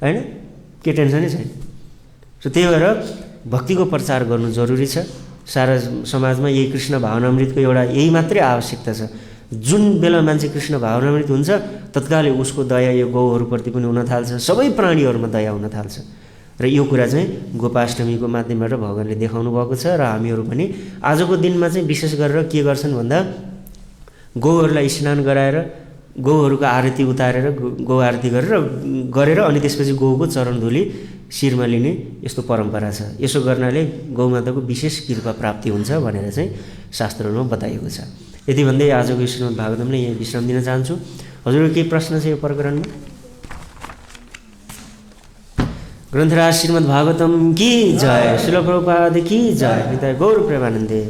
हैन? के टेन्सनै छैन। सो त्यही भएर भक्तिको प्रचार गर्नु जरुरी छ। सारा समाजमा यही कृष्ण भावनामृतको एउटा यही मात्रै आवश्यकता छ। जुन बेला मान्छे कृष्ण भावनामृत हुन्छ तत्कालै उसको दया यो गौहरूप्रति पनि हुन थाल्छ, सबै प्राणीहरूमा दया हुन थाल्छ। र यो कुरा चाहिँ गोपाष्टमीको माध्यमबाट भगवानले देखाउनु भएको छ। र हामीहरू पनि आजको दिनमा चाहिँ विशेष गरेर के गर्छन् भन्दा गौहरूलाई स्नान गराएर गौहरूको आरती उतारेर गौ आरती गरेर अनि त्यसपछि गौको चरण धुली शिरमा लिने यस्तो परम्परा छ। यसो गर्नाले गौमाताको विशेष कृपा प्राप्ति हुन्छ भनेर चाहिँ शास्त्रहरूमा बताइएको छ। यति भन्दै आजको श्रीमद् भागवतमले यही विश्राम दिन चाहन्छु। हजुरको केही प्रश्न छ यो प्रकरणमा? ग्रन्थराज श्रीमद् भागवतम की जय, श्रील प्रभुपाद की जय, निताय गौर प्रेमानन्दे।